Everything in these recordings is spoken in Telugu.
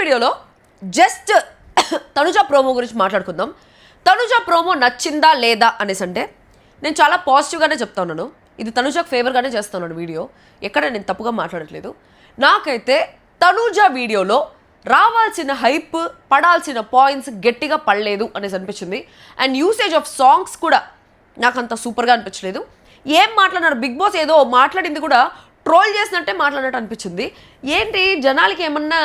వీడియోలో జస్ట్ తనుజ ప్రోమో గురించి మాట్లాడుకుందాం. తనుజ ప్రోమో నచ్చిందా లేదా అనేసి అంటే నేను చాలా పాజిటివ్గానే చెప్తా ఉన్నాను. ఇది తనుజకు ఫేవర్గానే చేస్తున్నాను వీడియో, ఎక్కడ నేను తప్పుగా మాట్లాడట్లేదు. నాకైతే తనుజ వీడియోలో రావాల్సిన హైప్, పడాల్సిన పాయింట్స్ గట్టిగా పడలేదు అనేసి అనిపించింది. అండ్ యూసేజ్ ఆఫ్ సాంగ్స్ కూడా నాకు అంత సూపర్గా అనిపించలేదు. ఏం మాట్లాడినారు బిగ్ బాస్, ఏదో మాట్లాడింది కూడా ట్రోల్ చేసినట్టే మాట్లాడినట్టు అనిపించింది. ఏంటి జనాలకి ఏమన్నా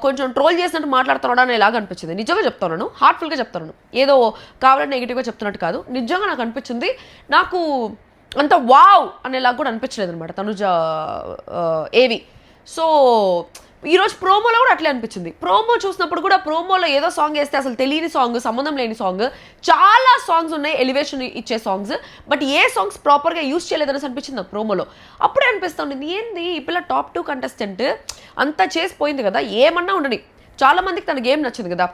కొంచెం ట్రోల్ చేసినట్టు మాట్లాడుతున్నాడా అని ఇలాగ అనిపించింది. నిజంగా చెప్తున్నాను, హార్ట్ఫుల్గా చెప్తున్నాను, ఏదో కావాలని నెగిటివ్గా చెప్తున్నట్టు కాదు. నిజంగా నాకు అనిపించింది. నాకు అంత వావ్ అనేలాగా కూడా అనిపించలేదు అనమాట తనుజ ఏవి. సో ఈరోజు ప్రోమోలో కూడా అట్లే అనిపించింది. ప్రోమో చూసినప్పుడు కూడా ప్రోమోలో ఏదో సాంగ్ వేస్తే అసలు తెలియని సాంగ్, సంబంధం లేని సాంగ్, చాలా సాంగ్స్ ఉన్నాయి ఎలివేషన్ ఇచ్చే సాంగ్స్, బట్ ఏ సాంగ్స్ ప్రాపర్గా యూజ్ చేయలేదని అనిపించింది నాకు ప్రోమోలో. అప్పుడే అనిపిస్తుంది ఏంది ఈ పిల్ల టాప్ 2 కంటెస్టెంట్ అంతా చేసిపోయింది కదా, ఏమన్నా ఉండని. చాలామందికి తన గేమ్ నచ్చింది కదా,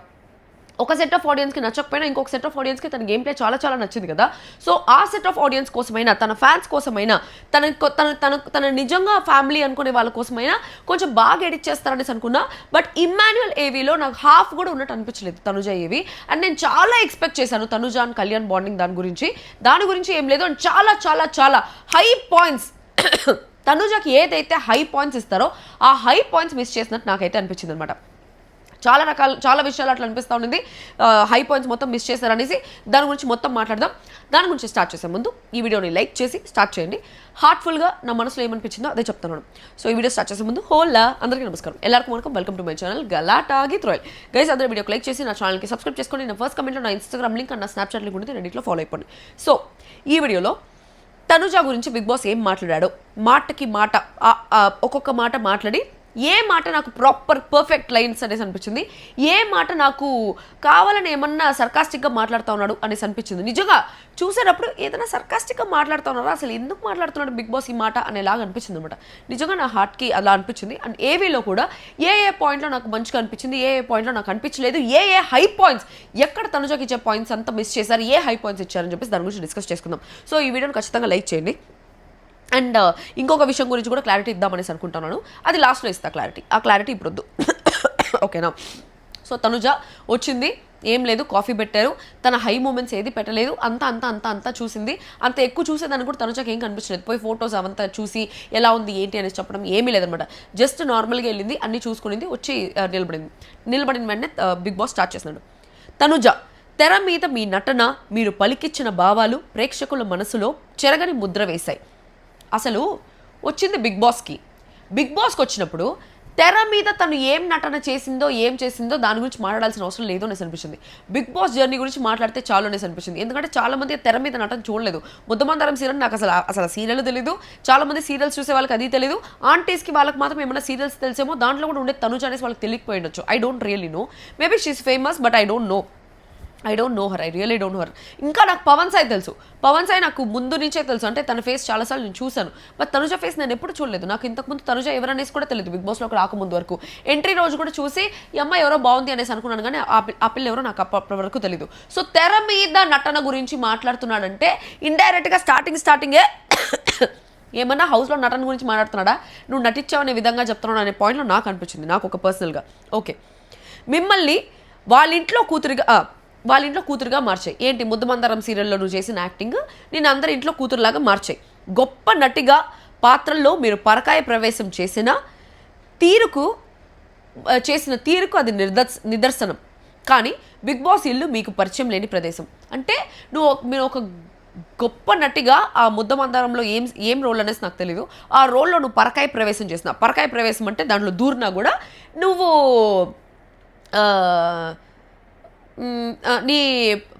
ఒక సెట్ ఆఫ్ ఆడియన్స్కి నచ్చకపోయినా ఇంకొక సెట్ ఆఫ్ ఆడియన్స్కి తన గేమ్ ప్లే చాలా చాలా నచ్చింది కదా. సో ఆ సెట్ ఆఫ్ ఆడియన్స్ కోసమైనా, తన ఫ్యాన్స్ కోసమైనా, తన నిజంగా ఫ్యామిలీ అనుకునే వాళ్ళ కోసమైనా కొంచెం బాగా ఎడిట్ చేస్తారనేసి అనుకున్నా. బట్ ఇమ్మాన్యుయల్ ఏవీలో నాకు హాఫ్ కూడా ఉన్నట్టు అనిపించలేదు తనుజ ఏవి. అండ్ నేను చాలా ఎక్స్పెక్ట్ చేశాను తనుజ అండ్ కళ్యాణ్ బాండింగ్ దాని గురించి ఏం లేదు. అండ్ చాలా చాలా చాలా హై పాయింట్స్ తనుజకి ఏదైతే హై పాయింట్స్ ఇస్తారో ఆ హై పాయింట్స్ మిస్ చేసినట్టు నాకైతే అనిపించింది అనమాట. చాలా విషయాలు అట్లా అనిపిస్తూ ఉండింది. హై పాయింట్స్ మొత్తం మిస్ చేశారనేసి దాని గురించి మొత్తం మాట్లాడదాం. దాని గురించి స్టార్ట్ చేసే ముందు ఈ వీడియోని లైక్ చేసి స్టార్ట్ చేయండి. హార్ట్ఫుల్గా నా మనసులో ఏమనిపించిందో అదే చెప్తున్నాను. సో ఈ వీడియో స్టార్ట్ చేసే ముందు హోల్లా అందరికీ నమస్కారం, ಎಲ್ಲರಿಗೂ welcome to my channel Galatta with Royal. Guys అందరూ వీడియోకి లైక్ చేసి నా ఛానల్కి సబ్స్క్రైబ్ చేసుకొని నా ఫస్ట్ కమెంట్లో నా ఇన్స్టాగ్రామ్ లింక్ అండ్ నా స్నాప్చాట్ లింక్ ఉంటుంది, రెండిట్లో ఫాలో అయిపోండి. సో ఈ వీడియోలో తనుజ గురించి బిగ్ బాస్ ఏం మాట్లాడాడో, మాటకి మాట ఒక్కొక్క మాట మాట్లాడి ఏ మాట నాకు పర్ఫెక్ట్ లైన్స్ అనేసి అనిపించింది, ఏ మాట నాకు కావాలని ఏమన్నా సర్కాస్టిక్గా మాట్లాడుతూ ఉన్నాడు అనేసి అనిపించింది. నిజంగా చూసేటప్పుడు ఏదైనా సర్కాస్టిక్గా మాట్లాడుతూ ఉన్నారా, అసలు ఎందుకు మాట్లాడుతున్నాడు బిగ్ బాస్ ఈ మాట అనేలాగా అనిపించింది అనమాట. నిజంగా నా హార్ట్కి అలా అనిపించింది. అండ్ ఏవీలో కూడా ఏ పాయింట్లో నాకు మంచిగా అనిపించింది, ఏ పాయింట్లో నాకు అనిపించలేదు, ఏ హై పాయింట్స్, ఎక్కడ తనుజకి ఇచ్చే పాయింట్స్ అంతా మిస్ చేశారు, ఏ హై పాయింట్స్ ఇచ్చారని చెప్పేసి దాని గురించి డిస్కస్ చేసుకుందాం. సో ఈ వీడియోని ఖచ్చితంగా లైక్ చేయండి. అండ్ ఇంకొక విషయం గురించి కూడా క్లారిటీ ఇద్దామనేసి అనుకుంటున్నాను, అది లాస్ట్లో ఇస్తా క్లారిటీ. ఆ క్లారిటీ ఇప్పుడు వద్దు, ఓకేనా. సో తనుజ వచ్చింది, ఏం లేదు, కాఫీ పెట్టారు, తన హై మూమెంట్స్ ఏది పెట్టలేదు, అంతా చూసింది. అంత ఎక్కువ చూసేదాన్ని కూడా తనుజకి ఏం కనిపించలేదు. పోయి ఫొటోస్ అవంతా చూసి ఎలా ఉంది ఏంటి అనేసి చెప్పడం ఏమీ లేదనమాట. జస్ట్ నార్మల్గా వెళ్ళింది, అన్నీ చూసుకునింది, వచ్చి నిలబడిన వెంటనే బిగ్ బాస్ స్టార్ట్ చేస్తున్నాడు. తనుజ, తెర మీద మీ నటన, మీరు పలికిచ్చిన భావాలు ప్రేక్షకుల మనసులో చెరగని ముద్ర వేశాయి. అసలు వచ్చింది బిగ్ బాస్కి వచ్చినప్పుడు తెర మీద తను ఏం నటన చేసిందో దాని గురించి మాట్లాడాల్సిన అవసరం లేదు అనేసి అనిపించింది. బిగ్ బాస్ జర్నీ గురించి మాట్లాడితే చాలు అనేసి అనిపించింది. ఎందుకంటే చాలామంది తెర మీద నటన చూడలేదు. ముద్దమందారం సీరియల్ నాకు అసలు సీరియల్ తెలీదు. చాలామంది సీరియల్స్ చూసే వాళ్ళకి అది తెలీదు. ఆంటీస్కి వాళ్ళకి మాత్రం ఏమైనా సీరియల్స్ తెలిసేమో, దాంట్లో కూడా ఉండే తనుజ అనేసి వాళ్ళకి తెలియకపోయి ఉండొచ్చు. I don't really know, maybe she's famous but I don't know her, I really don't know her. ఇంకా నాకు పవన్ సాయి తెలుసు, పవన్ సాయి నాకు ముందు నుంచే తెలుసు, అంటే తన ఫేస్ చాలాసార్లు నేను చూశాను. బట్ తనుజ ఫేస్ నేను ఎప్పుడు చూడలేదు. నాకు ఇంతకుముందు తనుజ ఎవరనేసి కూడా తెలియదు బిగ్ బాస్లోకి రాకముందు వరకు. ఎంట్రీ రోజు కూడా చూసి ఈ అమ్మాయి ఎవరో బాగుంది అనేసి అనుకున్నాను, కానీ ఆ పిల్ల ఎవరో నాకు అప్పటి వరకు తెలియదు. సో తెర మీద నటన గురించి మాట్లాడుతున్నాడంటే ఇండైరెక్ట్గా స్టార్టింగే ఏమన్నా హౌస్లో నటన గురించి మాట్లాడుతున్నాడా, నువ్వు నటించావనే విధంగా చెప్తున్నాడు అనే పాయింట్లో నాకు అనిపించింది, నాకు ఒక పర్సనల్గా. ఓకే, మిమ్మల్ని వాళ్ళ ఇంట్లో కూతురుగా మార్చాయి. ఏంటి ముద్దమందారం సీరియల్లో నువ్వు చేసిన యాక్టింగ్ నేను అందరి ఇంట్లో కూతురులాగా మార్చాయి. గొప్ప నటిగా పాత్రల్లో మీరు పరకాయ ప్రవేశం చేసిన తీరుకు అది నిదర్శనం. కానీ బిగ్ బాస్ ఇల్లు మీకు పరిచయం లేని ప్రదేశం. అంటే మీరు ఒక గొప్ప నటిగా ఆ ముద్దమందారంలో ఏం రోల్ అనేసి నాకు తెలీదు. ఆ రోల్లో నువ్వు పరకాయ ప్రవేశం చేసిన, పరకాయ ప్రవేశం అంటే దాంట్లో దూరినా కూడా నువ్వు నీ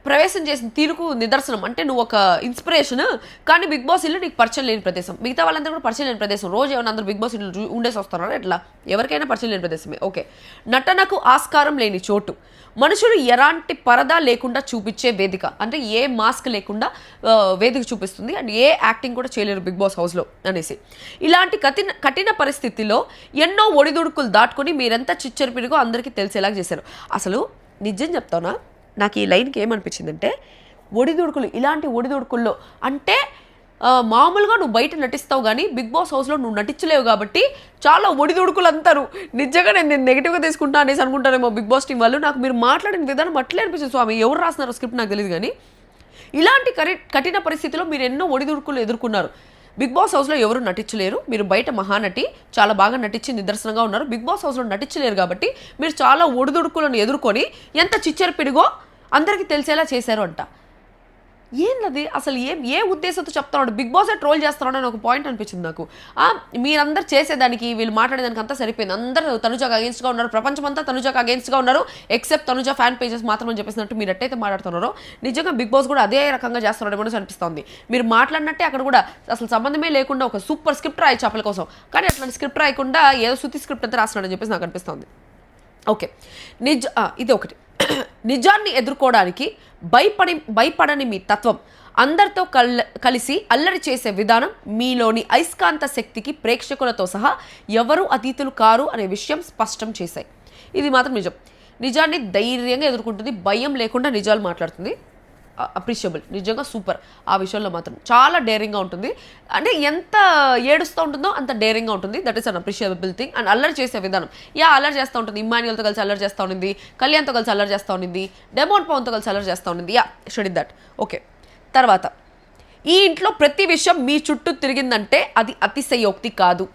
ప్రవేశం చేసిన తీరుకు నిదర్శనం. అంటే నువ్వు ఒక ఇన్స్పిరేషన్, కానీ బిగ్ బాస్ ఇల్లు నీకు పరిచయం లేని ప్రదేశం. మిగతా వాళ్ళందరూ కూడా పరిచయం లేని ప్రదేశం. రోజు ఏమైనా అందరూ బిగ్ బాస్ ఇల్లు ఉండేసి వస్తున్నారా ఎట్లా? ఎవరికైనా పరిచయం లేని ప్రదేశమే. ఓకే, నటనకు ఆస్కారం లేని చోటు, మనుషులు ఎలాంటి పరదా లేకుండా చూపించే వేదిక. అంటే ఏ మాస్క్ లేకుండా వేదిక చూపిస్తుంది, అండ్ ఏ యాక్టింగ్ కూడా చేయలేరు బిగ్ బాస్ హౌస్లో అనేసి. ఇలాంటి కఠిన పరిస్థితిలో ఎన్నో ఒడిదుడుకులు దాటుకొని మీరెంత చిచ్చరిపిరిగో అందరికీ తెలిసేలాగా చేశారు. అసలు నిజం చెప్తానా, నాకు ఈ లైన్కి ఏమనిపించిందంటే ఇలాంటి ఒడిదుడుకుల్లో అంటే మామూలుగా నువ్వు బయట నటిస్తావు కానీ బిగ్ బాస్ హౌస్లో నువ్వు నటించలేవు కాబట్టి చాలా ఒడిదుడుకులు అంటారు. నిజంగా నేను నెగిటివ్గా తీసుకుంటా అనేసి అనుకుంటానేమో బిగ్ బాస్ టీం వాళ్ళు. నాకు మీరు మాట్లాడిన విధానం అట్లే అనిపిస్తుంది స్వామి. ఎవరు రాస్తున్నారో స్క్రిప్ట్ నాకు తెలియదు కానీ ఇలాంటి కఠిన పరిస్థితిలో మీరు ఎన్నో ఒడిదుడుకులు ఎదుర్కొన్నారు. బిగ్ బాస్ హౌస్లో ఎవరు నటించలేరు, మీరు బయట మహానటి చాలా బాగా నటించి నిదర్శనంగా ఉన్నారు. బిగ్ బాస్ హౌస్లో నటించలేరు కాబట్టి మీరు చాలా ఒడిదుడుకులను ఎదుర్కొని ఎంత చిచ్చర పిడిగో అందరికీ తెలిసేలా చేశారు అంట. ఏంటది అసలు ఏ ఉద్దేశంతో చెప్తున్నాడు? బిగ్ బాసే ట్రోల్ చేస్తున్నాడు అని ఒక పాయింట్ అనిపించింది నాకు. మీరందరూ చేసేదానికి వీళ్ళు మాట్లాడేదానికి అంతా సరిపోయింది. అందరూ తనుజాకు అగేన్స్ట్గా ఉన్నారు, ప్రపంచం అంతా తనుజాకు అగేన్స్ట్గా ఉన్నారు, ఎక్సెప్ట్ తనుజా ఫ్యాన్ పేజెస్ మాత్రమని చెప్పేసినట్టు మీరు ఎట్టయితే మాట్లాడుతున్నారో నిజంగా బిగ్ బాస్ కూడా అదే రకంగా చేస్తున్నాడేమో అనిపిస్తుంది. మీరు మాట్లాడినట్టే అక్కడ కూడా అసలు సంబంధమే లేకుండా ఒక సూపర్ స్క్రిప్ట్ రాయి చేపల కోసం, కానీ అట్లాంటి స్క్రిప్ట్ రాయకుండా ఏదో శుద్ధి స్క్రిప్ట్ అంతా రాస్తున్నాడని చెప్పేసి నాకు అనిపిస్తుంది. ఓకే, ఇది ఒకటి. నిజాన్ని ఎదుర్కోవడానికి భయపడని మీ తత్వం, అందరితో కలిసి అల్లరి చేసే విధానం, మీలోని అయస్కాంత శక్తికి ప్రేక్షకులతో సహా ఎవరు అతీతులు కారు అనే విషయం స్పష్టం చేశాయి. ఇది మాత్రం నిజం. నిజాన్ని ధైర్యంగా ఎదుర్కొంటుంది, భయం లేకుండా నిజాలు మాట్లాడుతుంది. అప్రిషియబుల్, నిజంగా సూపర్. ఆ విషయంలో మాత్రం చాలా డేరింగ్గా ఉంటుంది. అంటే ఎంత ఏడుస్తూ ఉంటుందో అంత డేరింగ్గా ఉంటుంది. That is an appreciable thing. And అల్లరి చేసే విధానం, అల్లరి చేస్తూ ఉంటుంది. ఇమ్మాన్యుయల్తో కలిసి అల్లరి చేస్తూ ఉండింది, కళ్యాణ్తో కలిసి అల్లరి చేస్తూ ఉండింది, డెమోన్ పవన్తో కలిసి అల్లరి చేస్తూ ఉండింది. Should that okay. తర్వాత, ఈ ఇంట్లో ప్రతి విషయం మీ చుట్టూ తిరిగిందంటే అది అతిశయోక్తి కాదు.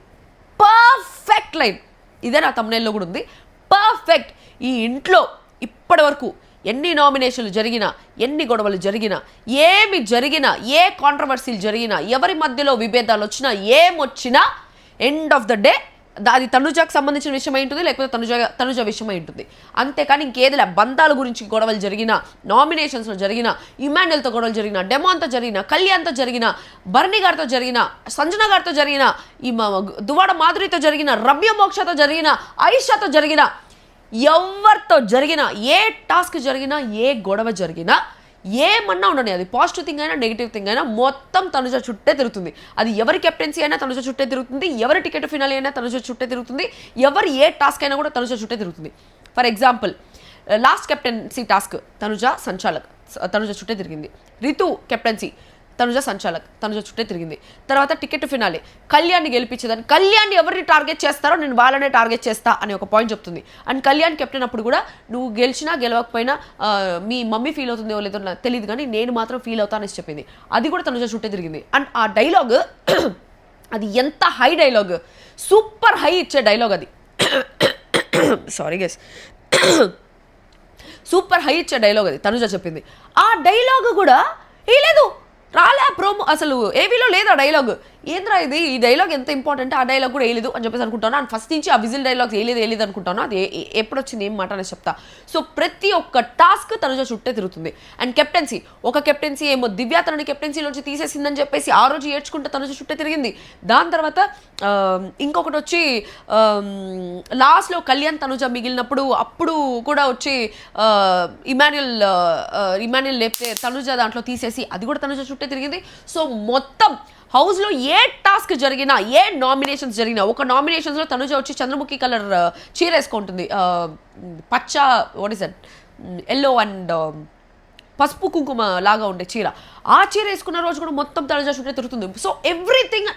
Perfect line. ఇదే నా తమ్నైల్లో కూడా ఉంది. పర్ఫెక్ట్. ఈ ఇంట్లో ఇప్పటి వరకు ఎన్ని నామినేషన్లు జరిగినా, ఎన్ని గొడవలు జరిగినా, ఏమి జరిగినా, ఏ కాంట్రవర్సీలు జరిగినా, ఎవరి మధ్యలో విభేదాలు వచ్చినా, ఏమొచ్చినా ఎండ్ ఆఫ్ ద డే అది తనుజాకు సంబంధించిన విషయం అయి ఉంటుంది, లేకపోతే తనుజ విషయం అయి ఉంటుంది. అంతేకాని ఇంకేదిలే. బంధాల గురించి గొడవలు జరిగినా, నామినేషన్స్లో జరిగినా, ఇమాన్యుయల్తో గొడవలు జరిగినా, డెమోన్తో జరిగినా, కళ్యాణ్తో జరిగినా, భరణి గారితో జరిగినా, సంజన గారితో జరిగినా, ఈ దువాడ మాధురితో జరిగిన, రమ్య మోక్షతో జరిగిన, ఐషాతో జరిగిన, ఎవరితో జరిగినా, ఏ టాస్క్ జరిగినా, ఏ గొడవ జరిగినా, ఏమన్నా ఉండని, అది పాజిటివ్ థింగ్ అయినా నెగిటివ్ థింగ్ అయినా మొత్తం తనుజ చుట్టే తిరుగుతుంది. అది ఎవరి కెప్టెన్సీ అయినా తనుజ చుట్టే తిరుగుతుంది, ఎవరి టికెట్ ఫినాలి అయినా తనుజ చుట్టే తిరుగుతుంది, ఎవరు ఏ టాస్క్ అయినా కూడా తనుజ చుట్టే తిరుగుతుంది. For example, last captaincy task Tanuja చుట్టే తిరిగింది. రితు కెప్టెన్సీ తనుజ చుట్టే తిరిగింది. తర్వాత టికెట్ ఫినాలి కళ్యాణ్ని గెలిపించేదాన్ని, కళ్యాణ్ని ఎవరిని టార్గెట్ చేస్తారో నేను వాళ్ళనే టార్గెట్ చేస్తా అని ఒక పాయింట్ చెప్తుంది. అండ్ కళ్యాణ్ కెప్టెన్ అప్పుడు కూడా నువ్వు గెలిచినా గెలవకపోయినా మీ మమ్మీ ఫీల్ అవుతుందో లేదో నాకు తెలియదు కానీ నేను మాత్రం ఫీల్ అవుతా అనేసి చెప్పింది. అది కూడా తనుజ చుట్టే తిరిగింది. అండ్ ఆ డైలాగ్ అది ఎంత హై డైలాగ్, సూపర్ హై ఇచ్చే డైలాగ్ అది. సారీ గెస్, సూపర్ హై ఇచ్చే డైలాగ్ అది తనుజ చెప్పింది. ఆ డైలాగ్ కూడా లేదు, రాలే ప్రోమో, అసలు ఏవీలో లేదు ఆ డైలాగ్. ఏంద్రా ఇది, ఈ డైలాగ్ ఎంత ఇంపార్టెంట్, ఆ డైలాగ్ కూడా వేయలేదు అని చెప్పేసి అనుకుంటాను. అండ్ ఫస్ట్ నుంచి ఆ విజిల్ డైలాగ్స్ వేయలేదు అనుకుంటాను. అది ఎప్పుడు వచ్చింది ఏం మాట అనేసి చెప్తా. సో ప్రతి ఒక్క టాస్క్ తనుజ చుట్టే తిరుగుతుంది. అండ్ కెప్టెన్సీ, ఒక కెప్టెన్సీ ఏమో దివ్య తనని కెప్టెన్సీలోంచి తీసేసిందని చెప్పేసి ఆ రోజు ఏడ్చుకుంటే తనుజ చుట్టే తిరిగింది. దాని తర్వాత ఇంకొకటి వచ్చి లాస్ట్లో కళ్యాణ్ తనుజ మిగిలినప్పుడు అప్పుడు కూడా వచ్చి ఇమాన్యుయల్ లేపితే తనుజ దాంట్లో తీసేసి అది కూడా తనుజ చుట్టే తిరిగింది. సో మొత్తం హౌస్లో ఏ టాస్క్ జరిగినా, ఏ నామినేషన్స్ జరిగినా, ఒక నామినేషన్స్లో తనుజ వచ్చి చంద్రముఖి కలర్ చీర వేసుకుంటుంది, పచ్చ what is that, yellow and పసుపు కుంకుమ లాగా ఉండే చీర, ఆ చీర వేసుకున్న రోజు కూడా మొత్తం తనుజ చుట్టే తిరుగుతుంది. సో ఎవ్రీథింగ్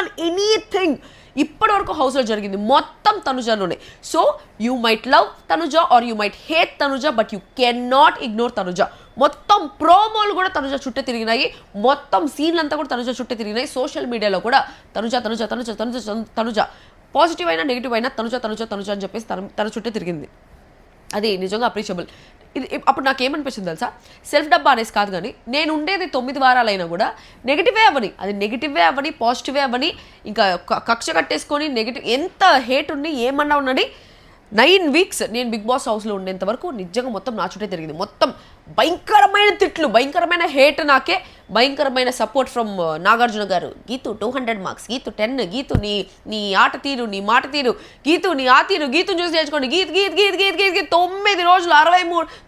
అండ్ ఎనీథింగ్ ఇప్పటి వరకు హౌస్లో జరిగింది మొత్తం తనుజలోనే. So you might love Tanuja or you might hate Tanuja, but you can not ignore Tanuja. మొత్తం ప్రోమోలు కూడా తనుజ చుట్టే తిరిగినాయి, మొత్తం సీన్లంతా కూడా తనుజ చుట్టే తిరిగినాయి. సోషల్ మీడియాలో కూడా తనుజ పాజిటివ్ అయినా నెగిటివ్ అయినా తనుజ అని చెప్పేసి తన చుట్టే తిరిగింది. అది నిజంగా అప్రిషియబుల్. ఇది అప్పుడు నాకేమనిపించింది తెలుసా, సెల్ఫ్ డబ్బా అనేసి కాదు కానీ నేను ఉండేది 9 వారాలైనా కూడా నెగిటివే అవ్వని, అది నెగిటివే అవ్వని పాజిటివే అవ్వని, ఇంకా కక్ష కట్టేసుకొని నెగిటివ్ ఎంత హేట్ ఉండి ఏమన్నా ఉన్నది 9 వీక్స్ నేను బిగ్ బాస్ హౌస్లో ఉండేంత వరకు నిజంగా మొత్తం నా చుట్టే తిరిగింది. మొత్తం భయంకరమైన తిట్లు, భయంకరమైన హేట్ నాకే, భయంకరమైన సపోర్ట్ ఫ్రమ్ నాగార్జున గారు. గీతు 200 మార్క్స్, గీతు 10, గీతు నీ ఆట తీరు, నీ మాట తీరు, గీతు నీ ఆ తీరు, గీతుని చూసి నేర్చుకోండి, గీత్ 9 రోజులు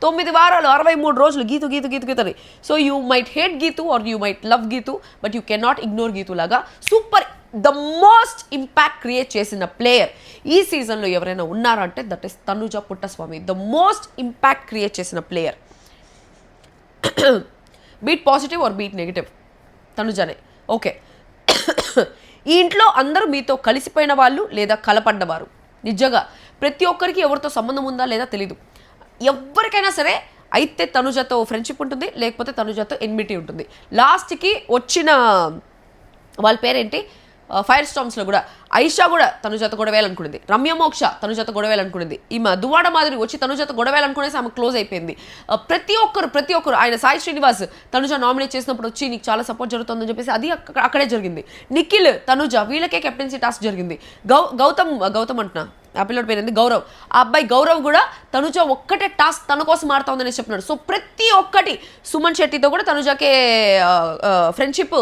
9 వారాలు 63 రోజులు గీతు అని. So you might hate Geetu or you might love Geetu, but you can not ignore Geetu లాగా super the most impact create చేసిన ప్లేయర్ ఈ సీజన్లో ఎవరైనా ఉన్నారంటే that is Tanuja Puttaswamy. The most impact create చేసిన player. Be it positive or be it negative, తనుజనే. ఓకే. ఈ ఇంట్లో అందరూ మీతో కలిసిపోయిన వాళ్ళు లేదా కలపడ్డవారు. నిజంగా ప్రతి ఒక్కరికి ఎవరితో సంబంధం ఉందా లేదా తెలీదు. ఎవరికైనా సరే అయితే తనుజతో ఫ్రెండ్షిప్ ఉంటుంది, లేకపోతే తనుజతో ఎన్మిటీ ఉంటుంది. లాస్ట్కి వచ్చిన వాళ్ళ పేరేంటి, ఫైర్ స్టామ్స్లో కూడా ఐషా కూడా తనుజతో గొడవేయాలనుకునేది, రమ్య మోక్ష తనుజతో గొడవేయాలనుకునేది, ఈమె దువాడ మాదిరి వచ్చి తనుజతో గొడవేయాలనుకునేసి ఆమె క్లోజ్ అయిపోయింది. ప్రతి ఒక్కరు ఆయన సాయి శ్రీనివాస్ తనుజ నామినేట్ చేసినప్పుడు వచ్చి నీకు చాలా సపోర్ట్ జరుగుతుందని చెప్పేసి అది అక్కడే జరిగింది. నిఖిల్ తనుజ వీళ్ళకే కెప్టెన్సీ టాస్క్ జరిగింది. గౌతమ్ అంటున్నా, ఆ పిల్లడి పేరు గౌరవ్, ఆ అబ్బాయి గౌరవ్ కూడా తనుజ ఒక్కటే టాస్క్ తన కోసం మారుతా ఉందని చెప్తున్నాడు. సో ప్రతి ఒక్కటి సుమన్ శెట్టితో కూడా తనుజకే ఫ్రెండ్షిప్,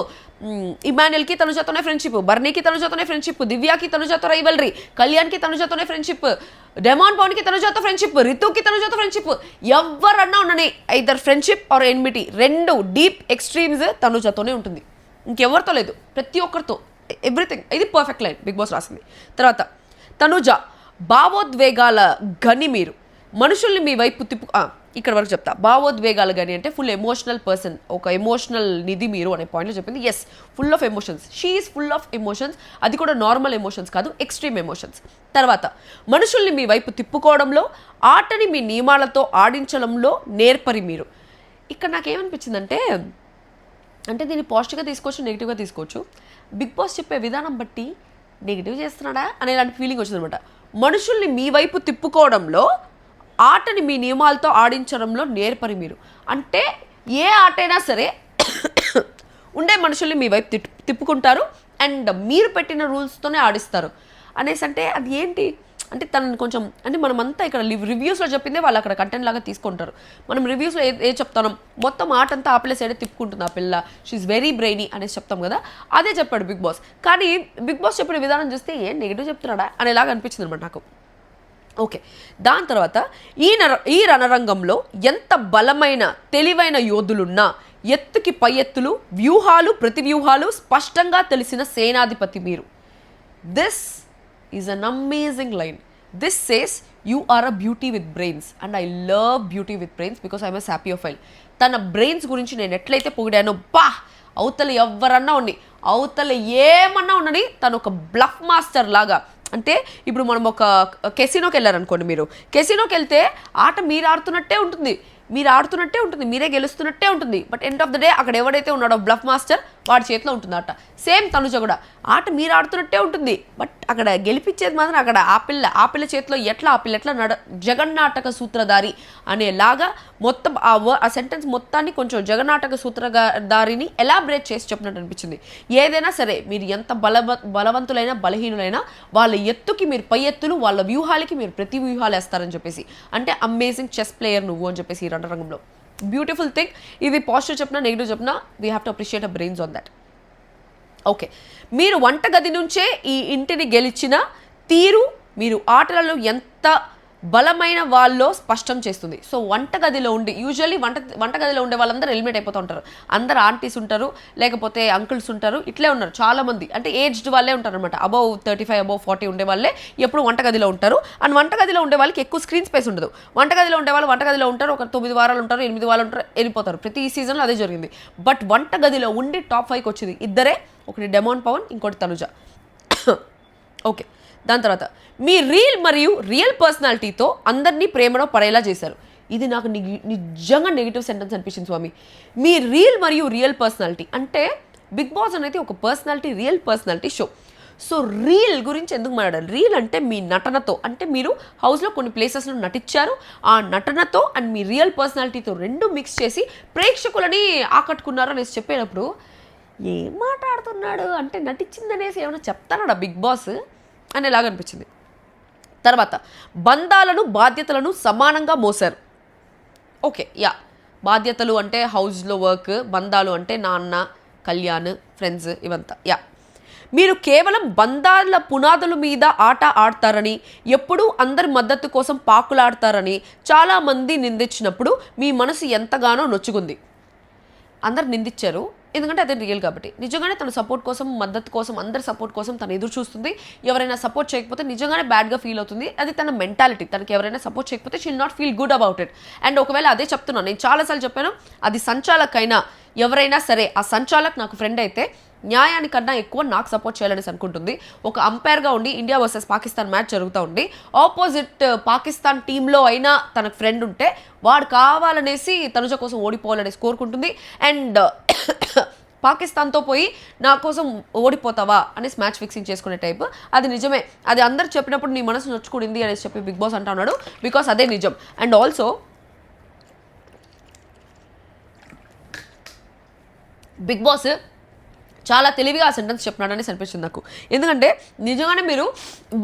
ఇమాన్యుల్కి తనుజతోనే ఫ్రెండ్షిప్, బర్నీకి తనుజతోనే ఫ్రెండ్షిప్, దివ్యాకి తనుజతో రైవల్రీ, కళ్యాణ్కి తనుజతోనే ఫ్రెండ్షిప్, డెమాన్ పవన్కి తనుజతో ఫ్రెండ్షిప్, రితుకి తనుజతో ఫ్రెండ్షిప్. ఎవరన్నా ఉండని ఐదర్ ఫ్రెండ్షిప్ ఆర్ ఎన్మిటీ, రెండు డీప్ ఎక్స్ట్రీమ్స్ తనుజతోనే ఉంటుంది, ఇంకెవరితో లేదు. ప్రతి ఒక్కరితో ఎవ్రీథింగ్. ఇది పర్ఫెక్ట్ లైన్ బిగ్ బాస్ రాసింది. తర్వాత తనుజ భావోద్వేగాల గని మీరు, మనుషుల్ని మీ వైపు ఇక్కడ వరకు చెప్తా. భావోద్వేగాలు కానీ అంటే ఫుల్ ఎమోషనల్ పర్సన్, ఒక ఎమోషనల్ నిధి మీరు అనే పాయింట్లో చెప్పింది. Yes, full of emotions, she is full of emotions. అది కూడా నార్మల్ ఎమోషన్స్ కాదు, ఎక్స్ట్రీమ్ ఎమోషన్స్. తర్వాత మనుషుల్ని మీ వైపు తిప్పుకోవడంలో, ఆటని మీ నియమాలతో ఆడించడంలో నేర్పరి మీరు. ఇక్కడ నాకేమనిపించిందంటే, అంటే దీన్ని పాజిటివ్గా తీసుకోవచ్చు, నెగిటివ్గా తీసుకోవచ్చు. బిగ్ బాస్ చెప్పే విధానం బట్టి నెగిటివ్ చేస్తున్నాడా అనే ఇలాంటి ఫీలింగ్ వచ్చిందనమాట. మనుషుల్ని మీ వైపు తిప్పుకోవడంలో, ఆటని మీ నియమాలతో ఆడించడంలో నేర్పరి మీరు. అంటే ఏ ఆటైనా సరే ఉండే మనుషుల్ని మీ వైపు తిప్పుకుంటారు అండ్ మీరు పెట్టిన రూల్స్తోనే ఆడిస్తారు అనేసి. అంటే అది ఏంటి అంటే తనని కొంచెం అంటే మనమంతా ఇక్కడ రివ్యూస్లో చెప్పిందే వాళ్ళు అక్కడ కంటెంట్ లాగా తీసుకుంటారు. మనం రివ్యూస్లో ఏ చెప్తాం, మొత్తం ఆట అంతా ఆ పిల్ల సైడే తిప్పుకుంటుంది, ఆ పిల్ల షీఈ్ వెరీ బ్రెయినీ అనేసి చెప్తాం కదా, అదే చెప్పాడు బిగ్ బాస్. కానీ బిగ్ బాస్ చెప్పిన విధానం చూస్తే ఏం నెగిటివ్ చెప్తున్నాడా అనేలాగా అనిపించింది అనమాట నాకు. ఓకే, దాని తర్వాత ఈ రణరంగంలో ఎంత బలమైన తెలివైన యోధులున్నా, ఎత్తుకి పై ఎత్తులు, వ్యూహాలు ప్రతి వ్యూహాలు స్పష్టంగా తెలిసిన సేనాధిపతి మీరు. This is an amazing line. This says you are a beauty with brains and I love beauty with brains because I'm a sapiophile. తన బ్రెయిన్స్ గురించి నేను ఎట్లయితే పొగిడానో, అవతల ఎవరన్నా ఉండి, అవతల ఏమన్నా ఉండని, తను ఒక బ్లఫ్ మాస్టర్ లాగా. అంటే ఇప్పుడు మనం ఒక కెసినోకి వెళ్ళారనుకోండి, మీరు కెసినోకి వెళ్తే ఆట మీరు ఆడుతున్నట్టే ఉంటుంది, మీరే గెలుస్తున్నట్టే ఉంటుంది. But end of the day అక్కడ ఎవడైతే ఉన్నాడో బ్లఫ్ మాస్టర్ వాడి చేతిలో ఉంటుంది ఆట. సేమ్ తనుజ కూడా ఆట మీరు ఆడుతున్నట్టే ఉంటుంది, బట్ అక్కడ గెలిపించేది మాత్రం అక్కడ ఆ పిల్ల చేతిలో ఎట్లా జగన్నాటక సూత్రధారి అనేలాగా మొత్తం ఆ సెంటెన్స్ మొత్తాన్ని కొంచెం జగన్నాటక సూత్రధారిని ఎలాబరేట్ చేసి చెప్పినట్టు అనిపించింది. ఏదైనా సరే మీరు ఎంత బలవంతులైనా బలహీనులైనా వాళ్ళ ఎత్తుకి మీరు పై ఎత్తులు, వాళ్ళ వ్యూహాలకి మీరు ప్రతి వ్యూహాలు వేస్తారని చెప్పేసి, అంటే అమేజింగ్ చెస్ ప్లేయర్ నువ్వు అని చెప్పేసి ఈ రంగంలో బ్యూటిఫుల్ థింగ్. ఇది పాజిటివ్ చెప్పినా నెగిటివ్ చెప్పినా we have to appreciate a brains on that. Okay, మీరు వంటగది నుంచే ఈ ఇంటిని గెలిచిన తీరు మీరు ఆటలలో ఎంత బలమైన వాళ్ళలో స్పష్టం చేస్తుంది. సో వంటగదిలో ఉండి యూజువల్లీ వంటగదిలో ఉండే వాళ్ళందరూ ఎలిమినేట్ అయిపోతూ ఉంటారు. అందరు ఆంటీస్ ఉంటారు, లేకపోతే అంకుల్స్ ఉంటారు, ఇట్లే ఉన్నారు చాలామంది. అంటే ఏజ్డ్ వాళ్ళే ఉంటారు అనమాట, అబౌవ్ 35 అబౌవ్ 40 ఉండే వాళ్ళే ఎప్పుడు వంటగదిలో ఉంటారు. అండ్ వంటగదిలో ఉండే వాళ్ళకి ఎక్కువ స్క్రీన్ స్పేస్ ఉండదు. వంటగదిలో ఉండే వాళ్ళు వంటగదిలో ఉంటారు, ఒక 9 వారాలు ఉంటారు, 8 వారాలు ఉంటారు, వెళ్ళిపోతారు. ప్రతి సీజన్లో అదే జరిగింది. బట్ వంటగదిలో ఉండి టాప్ 5కి వచ్చింది ఇద్దరే, ఒకటి డెమాన్ పవన్, ఇంకోటి తనుజ. ఓకే, దాని తర్వాత మీ రియల్ పర్సనాలిటీతో అందరినీ ప్రేమలో పడేలా చేశారు. ఇది నాకు నిజంగా నెగిటివ్ సెంటెన్స్ అనిపించింది స్వామి. మీ రియల్ పర్సనాలిటీ అంటే బిగ్ బాస్ అనేది ఒక real personality show. So reel గురించి ఎందుకు మాట్లాడారు? రీల్ అంటే మీ నటనతో, అంటే మీరు హౌస్లో కొన్ని ప్లేసెస్లో నటించారు, ఆ నటనతో అండ్ మీ రియల్ పర్సనాలిటీతో రెండు మిక్స్ చేసి ప్రేక్షకులని ఆకట్టుకున్నారు అనేసి చెప్పేటప్పుడు ఏం మాట్లాడుతున్నాడు అంటే నటించిందనేసి ఏమైనా చెప్తాడా బిగ్ బాస్ అనేలాగా అనిపించింది. తర్వాత బంధాలను బాధ్యతలను సమానంగా మోసారు. ఓకే, బాధ్యతలు అంటే హౌస్లో వర్క్, బంధాలు అంటే నాన్న, కళ్యాణ్, ఫ్రెండ్స్, ఇవంతా. మీరు కేవలం బంధాల పునాదుల మీద ఆట ఆడతారని, ఎప్పుడూ అందరి మద్దతు కోసం పాకులాడతారని చాలామంది నిందించినప్పుడు మీ మనసు ఎంతగానో నొచ్చుకుంది. అందరు నిందించారు, ఎందుకంటే అదే రియల్ కాబట్టి. నిజంగానే తన సపోర్ట్ కోసం, మద్దతు కోసం, అందరి సపోర్ట్ కోసం తను ఎదురు చూస్తుంది. ఎవరైనా సపోర్ట్ చేయకపోతే నిజంగానే బ్యాడ్గా ఫీల్ అవుతుంది. అది తన మెంటాలిటీ. తనకి ఎవరైనా సపోర్ట్ చేయకపోతే she'll not feel good about it. And ఒకవేళ అదే చెప్తున్నాను, నేను చాలాసార్లు చెప్పాను, అది సంచాలకైనా ఎవరైనా సరే, ఆ సంచాలక్ నాకు ఫ్రెండ్ అయితే న్యాయానికన్నా ఎక్కువ నాకు సపోర్ట్ చేయాలనేసి అనుకుంటుంది. ఒక అంపైర్గా ఉండి ఇండియా వర్సెస్ పాకిస్తాన్ మ్యాచ్ జరుగుతూ ఉండి ఆపోజిట్ పాకిస్తాన్ టీంలో అయినా తనకు ఫ్రెండ్ ఉంటే వాడు కావాలనేసి తనుజ కోసం ఓడిపోవాలనేసి కోరుకుంటుంది. అండ్ పాకిస్తాన్తో పోయి నా కోసం ఓడిపోతావా అనేసి మ్యాచ్ ఫిక్సింగ్ చేసుకునే టైప్. అది నిజమే. అది అందరు చెప్పినప్పుడు నీ మనసు నొచ్చుకునింది అనేసి చెప్పి బిగ్ బాస్ అంటా ఉన్నాడు. బికాస్ అదే నిజం. అండ్ ఆల్సో బిగ్ బాస్ చాలా తెలివిగా ఆ సెంటెన్స్ చెప్పినాడని అనిపించింది నాకు. ఎందుకంటే నిజంగానే మీరు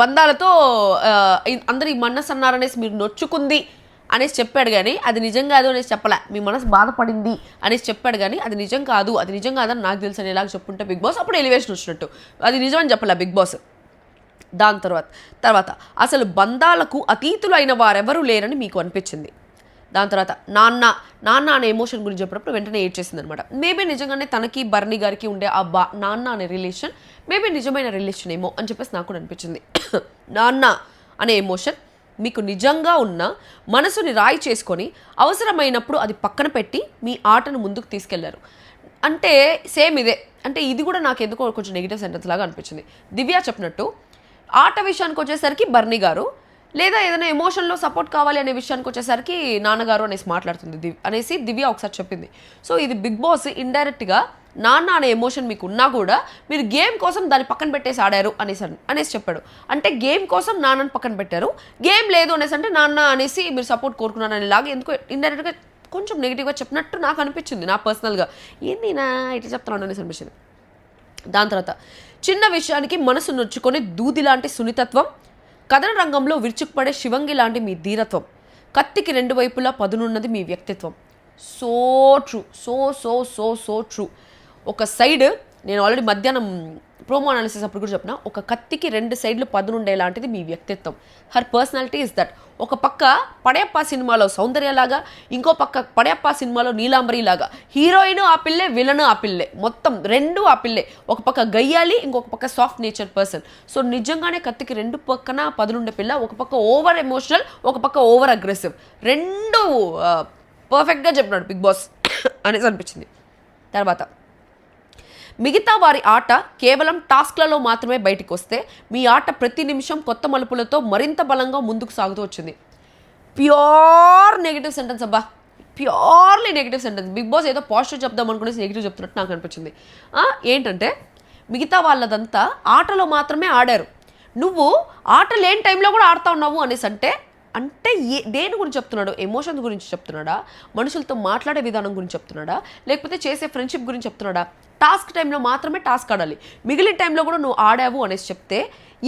బంధాలతో అందరు ఈ మనసు అన్నారనేసి మీరు నొచ్చుకుంది అనేసి చెప్పాడు కానీ అది నిజం కాదు అనేసి చెప్పలే. మీ మనసు బాధపడింది అనేసి చెప్పాడు కానీ అది నిజం కాదు, అది నిజం కాదని నాకు తెలుసు అని ఎలాగ చెప్పుంటే బిగ్ బాస్ అప్పుడు ఎలివేషన్ వచ్చినట్టు. అది నిజం అని చెప్పలే బిగ్ బాస్. దాని తర్వాత అసలు బంధాలకు అతీతులు అయిన వారెవరూ లేరని మీకు అనిపించింది. దాని తర్వాత నాన్న అనే ఎమోషన్ గురించి చెప్పినప్పుడు వెంటనే ఏడ్ చేసింది అనమాట. మేబీ నిజంగానే తనకి బర్నీ గారికి ఉండే ఆ నాన్న అనే రిలేషన్ మేబీ నిజమైన రిలేషన్ ఏమో అని చెప్పేసి నాకు కూడా అనిపించింది. నాన్న అనే ఎమోషన్ మీకు నిజంగా ఉన్న మనసుని రాయి చేసుకొని అవసరమైనప్పుడు అది పక్కన పెట్టి మీ ఆటను ముందుకు తీసుకెళ్లారు. అంటే సేమ్ ఇదే. అంటే ఇది కూడా నాకు ఎందుకో కొంచెం నెగిటివ్ సెంటెన్స్ లాగా అనిపించింది. దివ్య చెప్పినట్టు ఆట విషయానికి వచ్చేసరికి బర్నీ గారు, లేదా ఏదైనా ఎమోషన్లో సపోర్ట్ కావాలి అనే విషయానికి వచ్చేసరికి నాన్నగారు అనేసి మాట్లాడుతుంది అనేసి దివ్య ఒకసారి చెప్పింది. సో ఇది బిగ్ బాస్ ఇండైరెక్ట్గా నాన్న అనే ఎమోషన్ మీకు ఉన్నా కూడా మీరు గేమ్ కోసం దాన్ని పక్కన పెట్టేసి ఆడారు అనేసి చెప్పాడు. అంటే గేమ్ కోసం నాన్నని పక్కన పెట్టారు, గేమ్ లేదు అనేసి అంటే నాన్న అనేసి మీరు సపోర్ట్ కోరుకున్నారు అనేలాగా ఎందుకో ఇండైరెక్ట్గా కొంచెం నెగిటివ్గా చెప్పినట్టు నాకు అనిపించింది. నా పర్సనల్గా ఏంది నా ఇట్లా చెప్తున్నాను అనేసి అనిపించింది. దాని తర్వాత చిన్న విషయానికి మనసు నొచ్చుకొని దూది లాంటి సున్నితత్వం, కథన రంగంలో విరుచుకుపడే శివంగి లాంటి మీ ధీరత్వం, కత్తికి రెండు వైపులా పదునున్నది మీ వ్యక్తిత్వం. So true, so so so so true. ఒక సైడ్ నేను ఆల్రెడీ మధ్యాహ్నం ప్రోమో అనాలిసిస్ అప్పుడు కూడా చెప్పిన, ఒక కత్తికి రెండు సైడ్లు పదునుండే లాంటిది మీ వ్యక్తిత్వం. Her personality is that. ఒక పక్క పడయప్ప సినిమాలో సౌందర్యలాగా, ఇంకో పక్క పడయప్ప సినిమాలో నీలాంబరిలాగా. హీరోయిన్ ఆ పిల్లే, విలన్ ఆ పిల్లే, మొత్తం రెండు ఆ పిల్లే. ఒక పక్క గయ్యాలి, ఇంకొక పక్క సాఫ్ట్ నేచర్ పర్సన్. సో నిజంగానే కత్తికి రెండు పక్కన పదునుండే పిల్ల. ఒక పక్క ఓవర్ ఎమోషనల్, ఒక పక్క ఓవర్ అగ్రెసివ్. రెండు పర్ఫెక్ట్గా చెప్పినాడు బిగ్ బాస్ అనేసి అనిపించింది. తర్వాత మిగతా వారి ఆట కేవలం టాస్క్లలో మాత్రమే బయటికి వస్తే మీ ఆట ప్రతి నిమిషం కొత్త మలుపులతో మరింత బలంగా ముందుకు సాగుతూ వచ్చింది. ప్యూర్ నెగిటివ్ సెంటెన్స్ అబ్బా, purely negative sentence. Bigg Boss ఏదో పాజిటివ్ చెప్దాం అనుకునేసి నెగిటివ్ చెప్తున్నట్టు నాకు అనిపించింది. ఏంటంటే మిగతా వాళ్ళదంతా ఆటలో మాత్రమే ఆడారు, నువ్వు ఆట లేని టైంలో కూడా ఆడుతూ ఉన్నావు అనేసి అంటే దేని గురించి చెప్తున్నాడు? ఎమోషన్స్ గురించి చెప్తున్నాడా? మనుషులతో మాట్లాడే విధానం గురించి చెప్తున్నాడా? లేకపోతే చేసే ఫ్రెండ్షిప్ గురించి చెప్తున్నాడా? టాస్క్ టైంలో మాత్రమే టాస్క్ ఆడాలి, మిగిలిన టైంలో కూడా నువ్వు ఆడావు అనేసి చెప్తే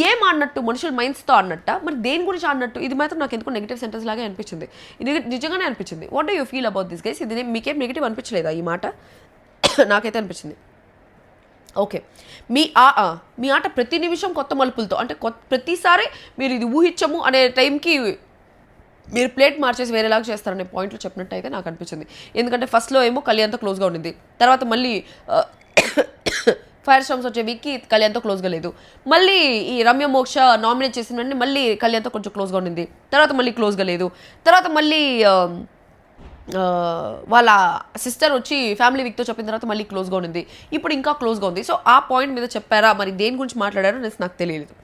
ఏం ఆడినట్టు? మనుషుల మైండ్స్తో ఆడినట్ట, మరి దేని గురించి ఆడినట్టు? ఇది మాత్రం నాకు ఎందుకు నెగిటివ్ సెంటెన్స్ లాగే అనిపించింది. ఇది నిజంగానే అనిపించింది. What do you feel about this guys? ఇది మీకేం నెగిటివ్ అనిపించలేదా ఈ మాట? నాకైతే అనిపించింది. ఓకే, మీ ఆట ప్రతి నిమిషం కొత్త మలుపులతో, అంటే ప్రతిసారి మీరు ఇది ఊహించము అనే టైంకి మీరు ప్లేట్ మార్చేసి వేరేలాగా చేస్తారనే పాయింట్లో చెప్పినట్టు అయితే నాకు అనిపించింది. ఎందుకంటే ఫస్ట్లో ఏమో కళ్యాణ్తో క్లోజ్గా ఉండింది, తర్వాత మళ్ళీ ఫైర్ స్టామ్స్ వచ్చే వీక్కి కళ్యాణ్తో క్లోజ్గా లేదు, మళ్ళీ ఈ రమ్య మోక్ష నామినేట్ చేసిన వెంటనే మళ్ళీ కళ్యాణ్తో కొంచెం క్లోజ్గా ఉండింది, తర్వాత మళ్ళీ క్లోజ్గా లేదు, తర్వాత మళ్ళీ వాళ్ళ సిస్టర్ వచ్చి ఫ్యామిలీ వీక్తో చెప్పిన తర్వాత మళ్ళీ క్లోజ్గా ఉండింది, ఇప్పుడు ఇంకా క్లోజ్గా ఉంది. సో ఆ పాయింట్ మీద చెప్పారా, మరి దేని గురించి మాట్లాడారో అనేసి నాకు తెలియలేదు.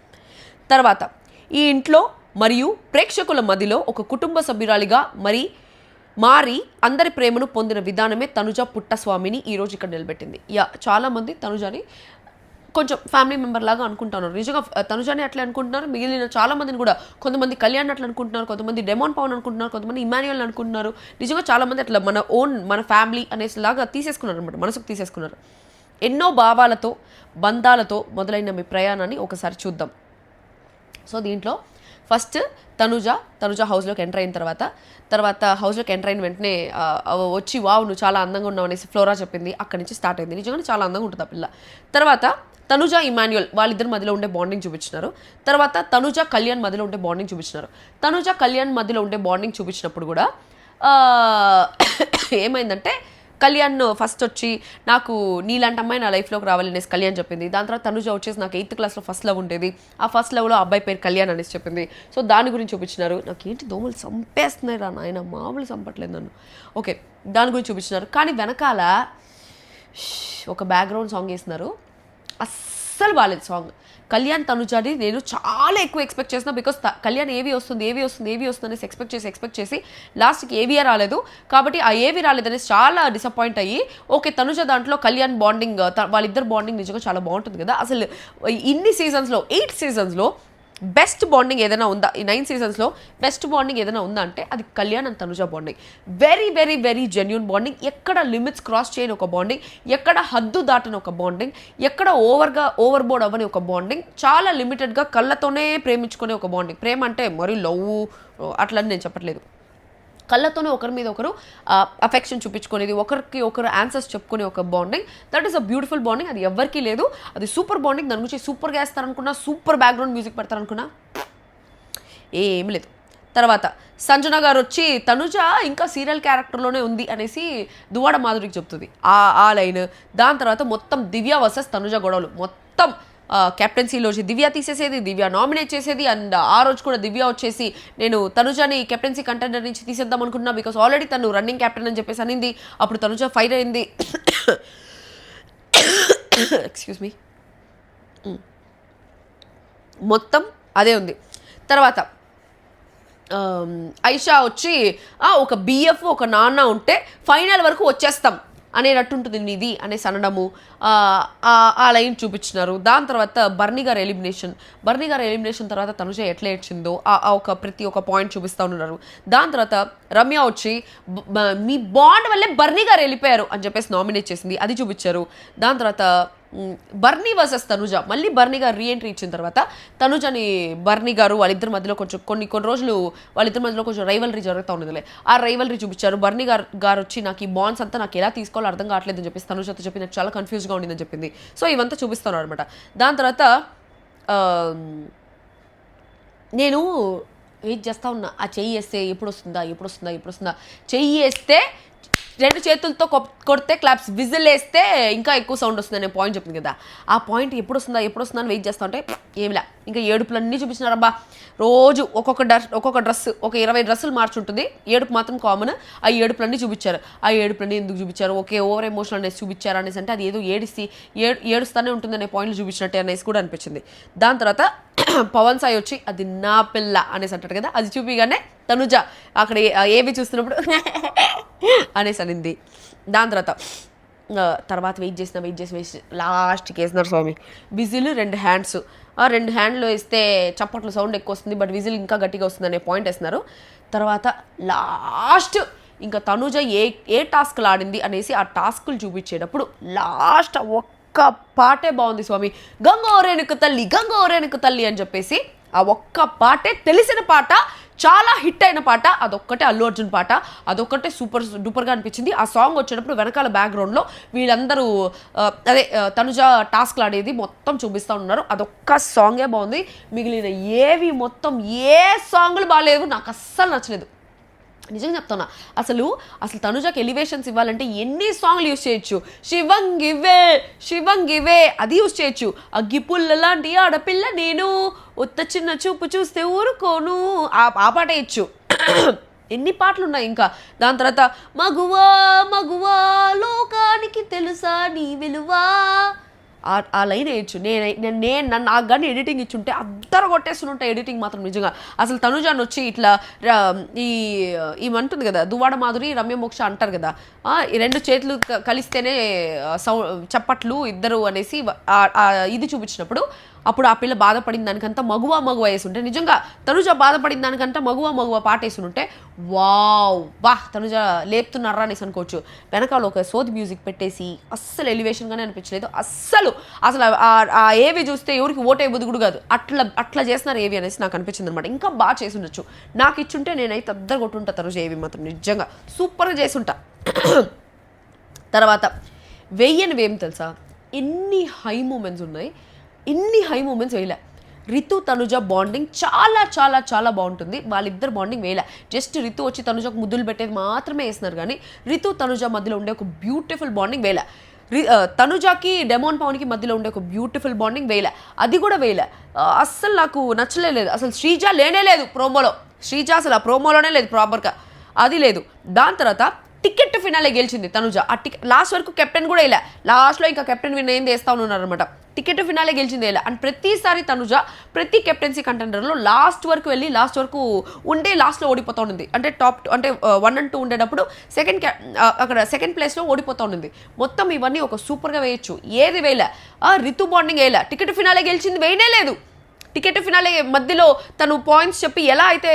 తర్వాత ఈ ఇంట్లో మరియు ప్రేక్షకుల మధ్యలో ఒక కుటుంబ సభ్యురాలిగా మారి అందరి ప్రేమను పొందిన విధానమే తనుజ పుట్టస్వామిని ఈరోజు ఇక్కడ నిలబెట్టింది. చాలామంది తనుజని కొంచెం ఫ్యామిలీ మెంబర్ లాగా అనుకుంటున్నారు. నిజంగా తనుజని అట్లా అనుకుంటున్నారు, మిగిలిన చాలామందిని కూడా. కొంతమంది కళ్యాణ్ అట్లా అనుకుంటున్నారు, కొంతమంది డెమోన్ పవన్ అనుకుంటున్నారు, కొంతమంది ఇమాన్యుయల్ అనుకుంటున్నారు. నిజంగా చాలామంది అట్లా మన ఫ్యామిలీ అనేలాగా తీసేసుకున్నారు అనమాట, మనసుకు తీసేసుకున్నారు. ఎన్నో భావాలతో, బంధాలతో మొదలైన మీ ప్రయాణాన్ని ఒకసారి చూద్దాం. సో దీంట్లో ఫస్ట్ తనుజ హౌస్లోకి ఎంటర్ అయిన తర్వాత హౌస్లోకి ఎంటర్ అయిన వెంటనే వచ్చి వావ్ నువ్వు చాలా అందంగా ఉన్నావు అనేసి ఫ్లోరా చెప్పింది. అక్కడి నుంచి స్టార్ట్ అయింది. నిజంగానే చాలా అందంగా ఉంటుంది ఆ పిల్ల. తర్వాత తనుజ ఇమాన్యుయల్ వాళ్ళిద్దరి మధ్యలో ఉండే బాండింగ్ చూపించినారు. తర్వాత తనుజ కళ్యాణ్ మధ్యలో ఉండే బాండింగ్ చూపించినారు. తనుజ కళ్యాణ్ మధ్యలో ఉండే బాండింగ్ చూపించినప్పుడు కూడా ఏమైందంటే కళ్యాణ్ ఫస్ట్ వచ్చి నాకు నీలాంటి అమ్మాయి నా లైఫ్లోకి రావాలి అనేసి కళ్యాణ్ చెప్పింది. దాని తర్వాత తనుజ వచ్చేసి నాకు 8th క్లాస్లో ఫస్ట్ లవ్ ఉండేది, ఆ ఫస్ట్ లవ్లో అబ్బాయి పేరు కళ్యాణ్ అనేసి చెప్పింది. సో దాని గురించి చూపించినారు. నాకు ఏంటి దోమలు చంపేస్తున్నాయి రా నాయన, మామూలు చంపట్లేదు నన్ను. ఓకే, దాని గురించి చూపించినారు. కానీ వెనకాల ఒక బ్యాక్గ్రౌండ్ సాంగ్ వేస్తున్నారు, అస్సలు బాగాలేదు సాంగ్. కళ్యాణ్ తనుజాని నేను చాలా ఎక్కువ ఎక్స్పెక్ట్ చేసిన, బికాస్ కళ్యాణ్ ఏవి వస్తుంది అనేసి ఎక్స్పెక్ట్ చేసి లాస్ట్కి ఏవియే రాలేదు. కాబట్టి ఆ ఏవి రాలేదనేసి చాలా డిసప్పాయింట్ అయ్యి, ఓకే తనుజ దాంట్లో కళ్యాణ్ బాండింగ్, వాళ్ళిద్దరు బాండింగ్ నిజంగా చాలా బాగుంటుంది కదా. అసలు ఇన్ని సీజన్స్లో 8 సీజన్స్లో బెస్ట్ బాండింగ్ ఏదైనా ఉందా, ఈ 9 సీజన్స్లో బెస్ట్ బాండింగ్ ఏదైనా ఉందా అంటే అది Kalyan and Tanuja bonding. Very very very genuine bonding, ఎక్కడ లిమిట్స్ క్రాస్ చేయని ఒక బాండింగ్, ఎక్కడ హద్దు దాటని ఒక బాండింగ్, ఎక్కడ ఓవర్బోర్డ్ అవ్వని ఒక బాండింగ్, చాలా లిమిటెడ్గా కళ్ళతోనే ప్రేమించుకునే ఒక బాండింగ్. ప్రేమ అంటే మరీ లవ్ అట్లని నేను చెప్పట్లేదు, కళ్ళతోనే ఒకరి మీద ఒకరు అఫెక్షన్ చూపించుకునేది, ఒకరికి ఒకరు ఆన్సర్స్ చెప్పుకునే ఒక bonding. That is a beautiful bonding. అది ఎవరికీ లేదు, అది సూపర్ బాండింగ్. దాని గురించి సూపర్గా వేస్తారనుకున్నా, సూపర్ బ్యాక్గ్రౌండ్ మ్యూజిక్ పెడతారనుకున్నా ఏమి లేదు. తర్వాత సంజన గారు వచ్చి తనుజ ఇంకా సీరియల్ క్యారెక్టర్లోనే ఉంది అనేసి దువ్వాడ మాధురికి చెప్తుంది ఆ లైన్. దాని తర్వాత మొత్తం దివ్య వర్సెస్ తనుజ గొడవలు, మొత్తం కెప్టెన్సీలో దివ్య తీసేసేది, దివ్య నామినేట్ చేసేది. అండ్ ఆ రోజు కూడా దివ్య వచ్చేసి నేను తనుజని కెప్టెన్సీ కంటెండర్ నుంచి తీసేద్దాం అనుకున్నా, బికాస్ ఆల్రెడీ తను రన్నింగ్ కెప్టెన్ అని చెప్పేసి అనింది. అప్పుడు తనుజ ఫైర్ అయింది. ఎక్స్క్యూజ్ మీ, మొత్తం అదే ఉంది. తర్వాత ఐషా వచ్చి ఒక బిఎఫ్ ఒక నాన్న ఉంటే ఫైనల్ వరకు వచ్చేస్తాం అనేటట్టుంటుంది నీది అనేసి అనడము, ఆ లైన్ చూపించినారు. దాని తర్వాత బర్నీ గారు ఎలిమినేషన్ తర్వాత తనుజ ఎట్లా ఏడ్చిందో ప్రతి ఒక్క పాయింట్ చూపిస్తూ ఉన్నారు. దాని తర్వాత రమ్య వచ్చి మీ బాండ్ వల్లే బర్నీ గారు వెళ్ళిపోయారు అని చెప్పేసి నామినేట్ చేసింది, అది చూపించారు. దాని తర్వాత బర్నీ వర్సెస్ తనుజ, మళ్ళీ బర్నీ గారు రీఎంట్రీ ఇచ్చిన తర్వాత తనుజని బర్నీ గారు వాళ్ళిద్దరి మధ్యలో కొంచెం కొన్ని రోజులు వాళ్ళిద్దరి మధ్యలో కొంచెం రైవలరీ జరుగుతూ ఉండదులే, ఆ రైవలరీ చూపించారు. బర్నీ గారు వచ్చి నాకు ఈ బాండ్స్ అంతా నాకు ఎలా తీసుకోవాలో అర్థం కావట్లేదు అని చెప్పేసి తనుజతో చెప్పి నాకు చాలా కన్ఫ్యూజ్గా ఉండిందని చెప్పింది. సో ఇవంతా చూపిస్తున్నారు అనమాట. దాని తర్వాత నేను వెయిట్ చేస్తూ ఉన్నా, ఆ చెయ్యి వేస్తే ఎప్పుడు వస్తుందా, చెయ్యి వేస్తే 2 చేతులతో కొడితే క్లాప్స్, విజిల్ వేస్తే ఇంకా ఎక్కువ సౌండ్ వస్తుంది అనే పాయింట్ చెప్పింది కదా. ఆ పాయింట్ ఎప్పుడు వస్తుందా అని వెయిట్ చేస్తా ఉంటే ఏమిలా, ఇంకా ఏడుపులన్నీ చూపించినారబ్బా. రోజు ఒక్కొక్క డ్రెస్, ఒక 20 డ్రెస్సులు మార్చుంటుంది, ఏడుపు మాత్రం కామన్. ఆ ఏడుపులన్నీ చూపించారు. ఆ ఏడుపులన్నీ ఎందుకు చూపించారు, ఓకే ఓవర్ ఎమోషనల్ అనేసి చూపించారు అనేసి అంటే అది ఏదో ఏడుస్తానే ఉంటుంది అనే పాయింట్లు చూపించినట్టే అనేసి కూడా అనిపించింది. దాని తర్వాత పవన్ సాయి వచ్చి అది నా పిల్ల అనేసి అంటాడు కదా, అది చూపిగానే తనుజ అక్కడ ఏవి చూస్తున్నప్పుడు అనేసి అనింది. దాని తర్వాత వెయిట్ చేసి లాస్ట్కి వేసినారు స్వామి విజిల్ 2 హ్యాండ్స్. ఆ 2 హ్యాండ్లు వేస్తే చప్పట్లు సౌండ్ ఎక్కువ వస్తుంది, బట్ విజిల్ ఇంకా గట్టిగా వస్తుంది అనే పాయింట్ వేస్తున్నారు. తర్వాత లాస్ట్ ఇంకా తనుజ ఏ టాస్క్లు ఆడింది అనేసి ఆ టాస్కులు చూపించేటప్పుడు లాస్ట్ ఒక్క పాటే బాగుంది స్వామి. గంగోరేనుకు తల్లి అని చెప్పేసి ఆ ఒక్క పాటే తెలిసిన పాట, చాలా హిట్ అయిన పాట, అదొక్కటే అల్లు అర్జున్ పాట, అదొక్కటే సూపర్ డూపర్గా అనిపించింది. ఆ సాంగ్ వచ్చేటప్పుడు వెనకాల బ్యాక్గ్రౌండ్లో వీళ్ళందరూ తనుజ టాస్క్లు ఆడేది మొత్తం చూపిస్తూ ఉన్నారు. అదొక్క సాంగే బాగుంది, మిగిలిన ఏవి మొత్తం ఏ సాంగ్లు బాగాలేవు, నాకు అస్సలు నచ్చలేదు. నిజంగా చెప్తున్నా, అసలు తనుజకి ఎలివేషన్స్ ఇవ్వాలంటే ఎన్ని సాంగ్లు యూజ్ చేయొచ్చు. శివంగివే అది యూజ్ చేయొచ్చు. అగ్గిపుల్ల లాంటి ఆడపిల్ల నేను, ఉత్త చిన్న చూపు చూస్తే ఊరుకోను, ఆ పాట వేయచ్చు. ఎన్ని పాటలు ఉన్నాయి ఇంకా. దాని తర్వాత మగువా లోకానికి తెలుసా నీ విలువా, ఆ లైన్ వేయచ్చు. నేను నాకు కానీ ఎడిటింగ్ ఇచ్చుంటే అద్దరు కొట్టేస్తుంటే ఎడిటింగ్ మాత్రం నిజంగా. అసలు తనుజాన్ వచ్చి ఇట్లా ఈమంటుంది కదా దువ్వాడ మాధురి రమ్య మోక్ష అంటారు కదా, ఈ 2 చేతులు కలిస్తేనే చప్పట్లు ఇద్దరు అనేసి ఇది చూపించినప్పుడు అప్పుడు ఆ పిల్ల బాధపడిన దానికంతా మగువ వేసి ఉంటే, నిజంగా తనుజ బాధపడిన దానికంతా మగువ పాట వేసి ఉంటే వా తనుజ లేపుతున్నారా అనేసి అనుకోవచ్చు. వెనకాల ఒక సోది మ్యూజిక్ పెట్టేసి అస్సలు ఎలివేషన్గానే అనిపించలేదు. అసలు ఆ ఏవి చూస్తే ఎవరికి ఓటే బుద్ధి కాదు, అట్లా చేస్తున్నారు ఏవి అనేసి నాకు అనిపించింది అనమాట. ఇంకా బాగా చేసి ఉండొచ్చు, నాకు ఇచ్చుంటే నేనైతే అద్దరు కొట్టుంటా తనుజ ఏవి మాత్రం నిజంగా సూపర్గా చేసుంటా. తర్వాత వెయ్యనివేం తెలుసా, ఎన్ని హై మూమెంట్స్ ఉన్నాయి, ఇన్ని హై మూమెంట్స్ వేయలే. రితు తనుజ బాండింగ్ చాలా చాలా చాలా బాగుంటుంది. వాళ్ళిద్దరు బాండింగ్ వేయలే, జస్ట్ రితు వచ్చి తనుజకు ముద్దులు పెట్టేది మాత్రమే వేస్తున్నారు కానీ రితు తనుజ మధ్యలో ఉండే ఒక బ్యూటిఫుల్ బాండింగ్ వేయలే. తనుజాకి డెమోన్ పవన్కి మధ్యలో ఉండే ఒక బ్యూటిఫుల్ బాండింగ్ వేయలే, అది కూడా వేయలే. అస్సలు నాకు నచ్చలేదు. అసలు శ్రీజ లేనే లేదు ప్రోమోలో, శ్రీజ అసలు ఆ ప్రోమోలోనే లేదు ప్రాపర్గా, అది లేదు. దాని తర్వాత టికెట్ ఫినాలే గెలిచింది తనుజ. ఆ లాస్ట్ వరకు కెప్టెన్ కూడా వేయలే, లాస్ట్లో ఇంకా కెప్టెన్ విన్ అయింది వేస్తా ఉన్నారనమాట. టికెట్ ఫినాలే గెలిచింది వేయలే. అండ్ ప్రతిసారి తనుజ ప్రతి కెప్టెన్సీ కంటెండర్లో లాస్ట్ వరకు వెళ్ళి లాస్ట్ వరకు ఉండే లాస్ట్లో ఓడిపోతూ ఉండింది. అంటే టాప్ అంటే 1 and 2 ఉండేటప్పుడు అక్కడ సెకండ్ ప్లేస్లో ఓడిపోతూ ఉండింది. మొత్తం ఇవన్నీ ఒక సూపర్గా వేయచ్చు, ఏది వేయలే. రితు బాండింగ్ వేయలే, టికెట్ ఫినాలే గెలిచింది వేయనే లేదు. టికెట్ ఫినాలే మధ్యలో తను పాయింట్స్ చెప్పి ఎలా అయితే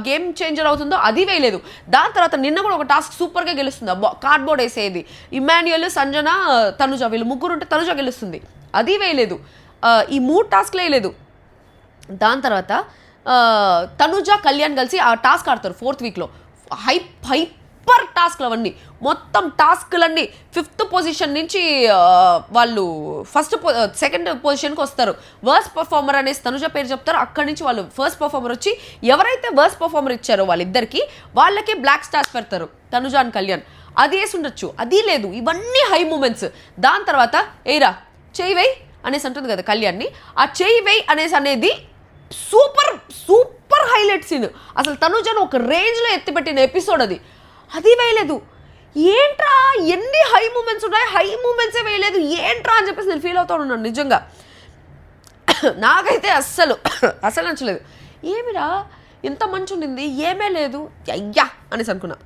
గేమ్ చేంజర్ అవుతుందో అది వేయలేదు. దాని తర్వాత నిన్న కూడా ఒక టాస్క్ సూపర్గా గెలుస్తుంది, కార్డ్బోర్డ్ వేసేది. ఇమాన్యుయల్, సంజన, తనుజ వీళ్ళు ముగ్గురు ఉంటే తనుజ గెలుస్తుంది, అది వేయలేదు. ఈ 3 టాస్క్లు వేయలేదు. దాని తర్వాత తనుజ, కళ్యాణ్ కలిసి ఆ టాస్క్ ఆడతారు 4th వీక్లో. హైపర్ టాస్క్లు అవన్నీ, మొత్తం టాస్క్లన్నీ 5th పొజిషన్ నుంచి వాళ్ళు సెకండ్ పొజిషన్కి వస్తారు. వర్స్ట్ పర్ఫార్మర్ అనేసి తనుజ పేరు చెప్తారు, అక్కడి నుంచి వాళ్ళు ఫస్ట్ పర్ఫార్మర్ వచ్చి ఎవరైతే వర్స్ట్ పర్ఫార్మర్ ఇచ్చారో వాళ్ళిద్దరికి వాళ్ళకి బ్లాక్ స్టార్స్ పెడతారు, తనుజ అండ్ కళ్యాణ్. అది వేసి ఉండొచ్చు, అది లేదు. ఇవన్నీ హై మూమెంట్స్. దాని తర్వాత ఏరా చెయ్యి వేయి అనేసి అంటుంది కదా కళ్యాణ్ని, ఆ చెయ్యి వేయి అనేది సూపర్ సూపర్ హైలైట్ సీన్. అసలు తనుజను ఒక రేంజ్లో ఎత్తిపెట్టిన ఎపిసోడ్ అది వేయలేదు. ఏంట్రా ఎన్ని హై మూమెంట్స్ ఉన్నాయి, హై మూమెంట్సే వేయలేదు ఏంట్రా అని చెప్పేసి నేను ఫీల్ అవుతా ఉన్నాను నిజంగా. నాకైతే అస్సలు నచ్చలేదు. ఏమిరా ఇంత మంచి ఉండింది, ఏమే లేదు అయ్యా అనేసి అనుకున్నా.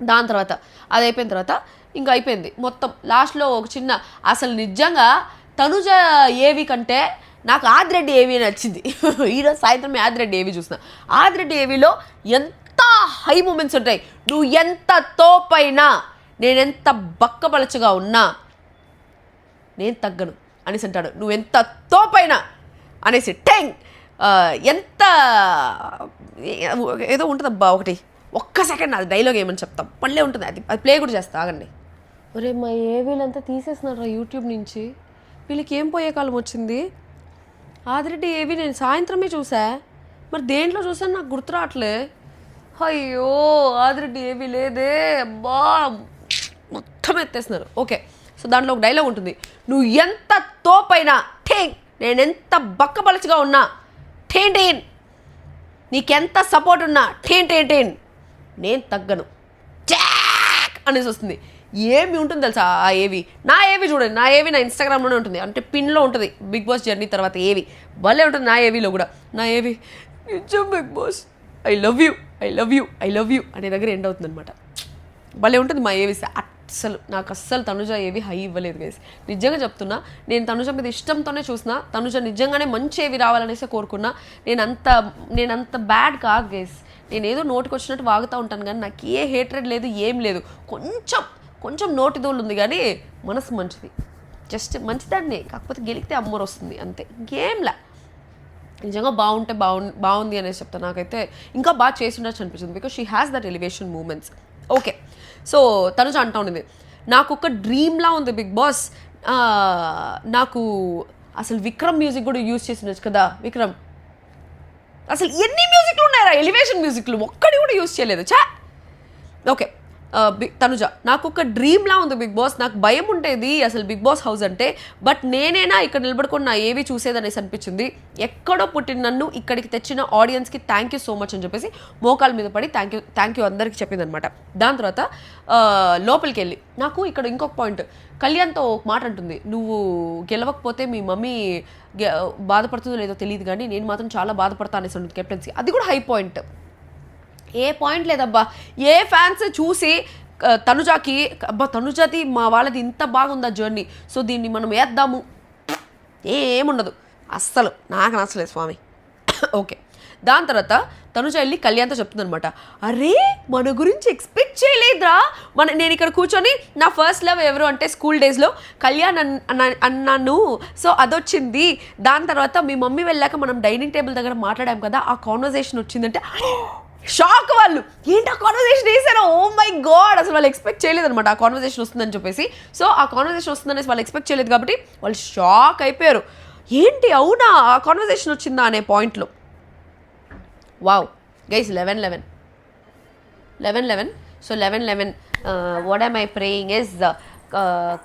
దాని తర్వాత అది అయిపోయిన తర్వాత ఇంకా అయిపోయింది మొత్తం. లాస్ట్లో ఒక చిన్న అసలు నిజంగా తనుజ ఏవి కంటే నాకు ఆదిరెడ్డి ఏవి నచ్చింది. ఈరోజు సాయంత్రం ఆదిరెడ్డి ఏవి చూసిన. ఆదిరెడ్డి ఏవిలో ఎంత హై మూమెంట్స్ ఉంటాయి. నువ్వు ఎంత తోపైనా, నేనెంత బక్కబలచగా ఉన్నా నేను తగ్గను అనేసి అంటాడు. నువ్వెంత తోపైనా అనేసి టెంగ్ ఎంత ఏదో ఉంటుందబ్బా ఒకటి, ఒక్క సెకండ్ అది డైలాగ్ ఏమని చెప్తాం మళ్ళీ ఉంటుంది, అది ప్లే కూడా చేస్తా ఆగండి. ఒరే మా వీళ్ళంతా తీసేస్తున్నారా యూట్యూబ్ నుంచి, వీళ్ళకి ఏం పోయే కాలం వచ్చింది. ఆదిరెడ్డి ఏవి నేను సాయంత్రమే చూసా, మరి దేంట్లో చూసాను నాకు గుర్తు రావట్లే. అయ్యో ఆదిరెడ్డి ఏవి లేదే, అబ్బా మొత్తం ఎత్తేస్తున్నారు. ఓకే, సో దాంట్లో ఒక డైలాగ్ ఉంటుంది, నువ్వు ఎంత తోపైనా ఠేన్, నేనెంత బక్కబలచుగా ఉన్నా ఠేన్ ఠేన్, నీకెంత సపోర్ట్ ఉన్నా ఠేన్ ఠేన్ ఠేన్, నేను తగ్గను జాక్ అనేసి వస్తుంది. ఏమి ఉంటుంది తెలుసా ఆ ఏవి. నా ఏవి చూడండి, నా ఏవి నా ఇన్స్టాగ్రామ్లోనే ఉంటుంది, అంటే పిన్లో ఉంటుంది బిగ్ బాస్ జర్నీ తర్వాత ఏవి భలే ఉంటుంది. నా ఏవిలో కూడా నా ఏవి నిజం Bigg Boss I love you I love you I love you అనే దగ్గర ఎండ్ అవుతుంది అనమాట. భలే ఉంటుంది మా ఏవి. నాకు అస్సలు తనుజ ఏవి హై ఇవ్వలేదు గైస్, నిజంగా చెప్తున్నా. నేను తనుజ మీద ఇష్టంతోనే చూసిన, తనుజ నిజంగానే మంచి ఏవి రావాలనేసి కోరుకున్నా. నేనంత బ్యాడ్ కాదు గైస్, నేను ఏదో నోటికి వచ్చినట్టు వాగుతూ ఉంటాను కానీ నాకు ఏ హేట్రెడ్ లేదు, ఏం లేదు. కొంచెం నోటి దోళ్ళు ఉంది కానీ మనసు మంచిది, జస్ట్ మంచిదాన్ని. కాకపోతే గెలిగితే అమ్మోరు వస్తుంది అంతే, ఇంకేంలా. నిజంగా బాగుంది అనేసి చెప్తాను. నాకైతే ఇంకా బాగా చేసి ఉండొచ్చు అనిపించింది, because she has that elevation moments. Okay, so Tanuja అంటా ఉన్నది నాకు ఒక డ్రీమ్లా ఉంది బిగ్ బాస్. నాకు అసలు విక్రమ్ మ్యూజిక్ కూడా యూజ్ చేసి ఉండొచ్చు కదా. విక్రమ్ అసలు ఎన్ని మ్యూజిక్లు ఉన్నాయా, ఎలివేషన్ మ్యూజిక్లు ఒక్కడి కూడా యూజ్ చేయలేదు చా. ఓకే, తనుజ నాకు ఒక డ్రీమ్లా ఉంది బిగ్ బాస్. నాకు భయం ఉండేది అసలు బిగ్ బాస్ హౌస్ అంటే, బట్ నేనేనా ఇక్కడ నిలబడుకొని నా ఏవి చూసేదనేసి అనిపించింది. ఎక్కడో పుట్టిన నన్ను ఇక్కడికి తెచ్చిన ఆడియన్స్కి థ్యాంక్ యూ సో మచ్ అని చెప్పేసి మోకాల మీద పడి థ్యాంక్ యూ అందరికీ చెప్పింది అనమాట. దాని తర్వాత లోపలికి వెళ్ళి నాకు ఇక్కడ ఇంకొక పాయింట్, కళ్యాణ్తో ఒక మాట అంటుంది, నువ్వు గెలవకపోతే మీ మమ్మీ బాధపడుతుందో లేదో తెలియదు కానీ నేను మాత్రం చాలా బాధపడతా అనేసి ఉంటుంది కెప్టెన్సీ. అది కూడా హై పాయింట్. ఏ పాయింట్ లేదబ్బా. ఏ ఫ్యాన్స్ చూసి తనుజాకి అబ్బా తనుజాది మా వాళ్ళది ఇంత బాగుందా జర్నీ, సో దీన్ని మనం వేద్దాము ఏముండదు, అస్సలు నాకు నచ్చలేదు స్వామి. ఓకే, దాని తర్వాత తనుజ వెళ్ళి కళ్యాణ్తో చెప్తుంది అనమాట, అరే మన గురించి ఎక్స్పెక్ట్ చేయలేదురా. నేను ఇక్కడ కూర్చొని నా ఫస్ట్ లవ్ ఎవరు అంటే స్కూల్ డేస్లో కళ్యాణ్ అన్నాను, సో అదొచ్చింది. దాని తర్వాత మీ మమ్మీ వెళ్ళాక మనం డైనింగ్ టేబుల్ దగ్గర మాట్లాడాం కదా, ఆ కాన్వర్జేషన్ వచ్చిందంటే షాక్. వాళ్ళు ఏంటి ఆ కాన్వర్జేషన్ వేసారో, ఓ మై గాడ్, అసలు వాళ్ళు ఎక్స్పెక్ట్ చేయలేదు అనమాట ఆ కాన్వర్జేషన్ వస్తుందని చెప్పేసి. సో ఆ కాన్వర్జేషన్ వస్తుందనేసి వాళ్ళు ఎక్స్పెక్ట్ చేయలేదు కాబట్టి వాళ్ళు షాక్ అయిపోయారు. ఏంటి అవునా ఆ కాన్వర్జేషన్ వచ్చిందా అనే పాయింట్లో. Wow guys 11-11 so 11-11 what I'm I praying is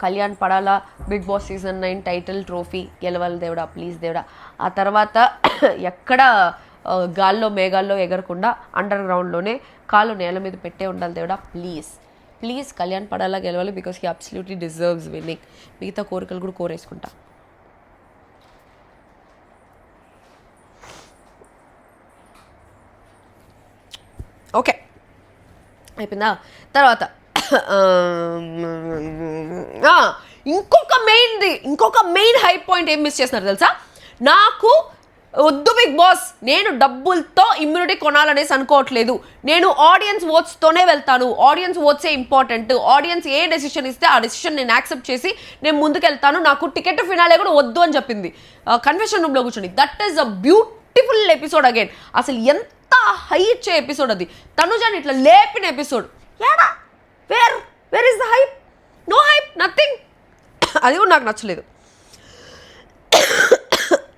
Kalyan Padala Bigg Boss season 9 title trophy గెలవాలి దేవుడా ప్లీజ్ దేవుడా. ఆ తర్వాత ఎక్కడ గాల్లో మేఘాల్లో ఎగరకుండా అండర్ గ్రౌండ్లోనే కాళ్ళు నేల మీద పెట్టే ఉండాలి దేవుడా ప్లీజ్ ప్లీజ్. కళ్యాణ్ పడాలా గెలవాలి because he absolutely deserves winnowing. మిగతా కోరికలు కూడా కోరేసుకుంటా. ఓకే అయిపోయిందా. తర్వాత ఇంకొక మెయిన్ హై పాయింట్ ఏం మిస్ చేస్తున్నారు తెలుసా. నాకు వద్దు బిగ్ బాస్, నేను డబ్బులతో ఇమ్యూనిటీ కొనాలనేసి అనుకోవట్లేదు. నేను ఆడియన్స్ ఓట్స్తోనే వెళ్తాను. ఆడియన్స్ ఓట్సే ఇంపార్టెంట్. ఆడియన్స్ ఏ డెసిషన్ ఇస్తే ఆ డెసిషన్ నేను యాక్సెప్ట్ చేసి నేను ముందుకెళ్తాను. నాకు టికెట్ ఫినాలే కూడా వద్దు అని చెప్పింది కన్వెన్షన్ రూమ్లో కూర్చొని. That is a beautiful episode again. అసలు ఎంత హై ఇచ్చే ఎపిసోడ్ అది. తనుజాని ఇట్లా లేపిన ఎపిసోడ్. ఏడా where is the hype? No hype, nothing. అది కూడా నాకు నచ్చలేదు.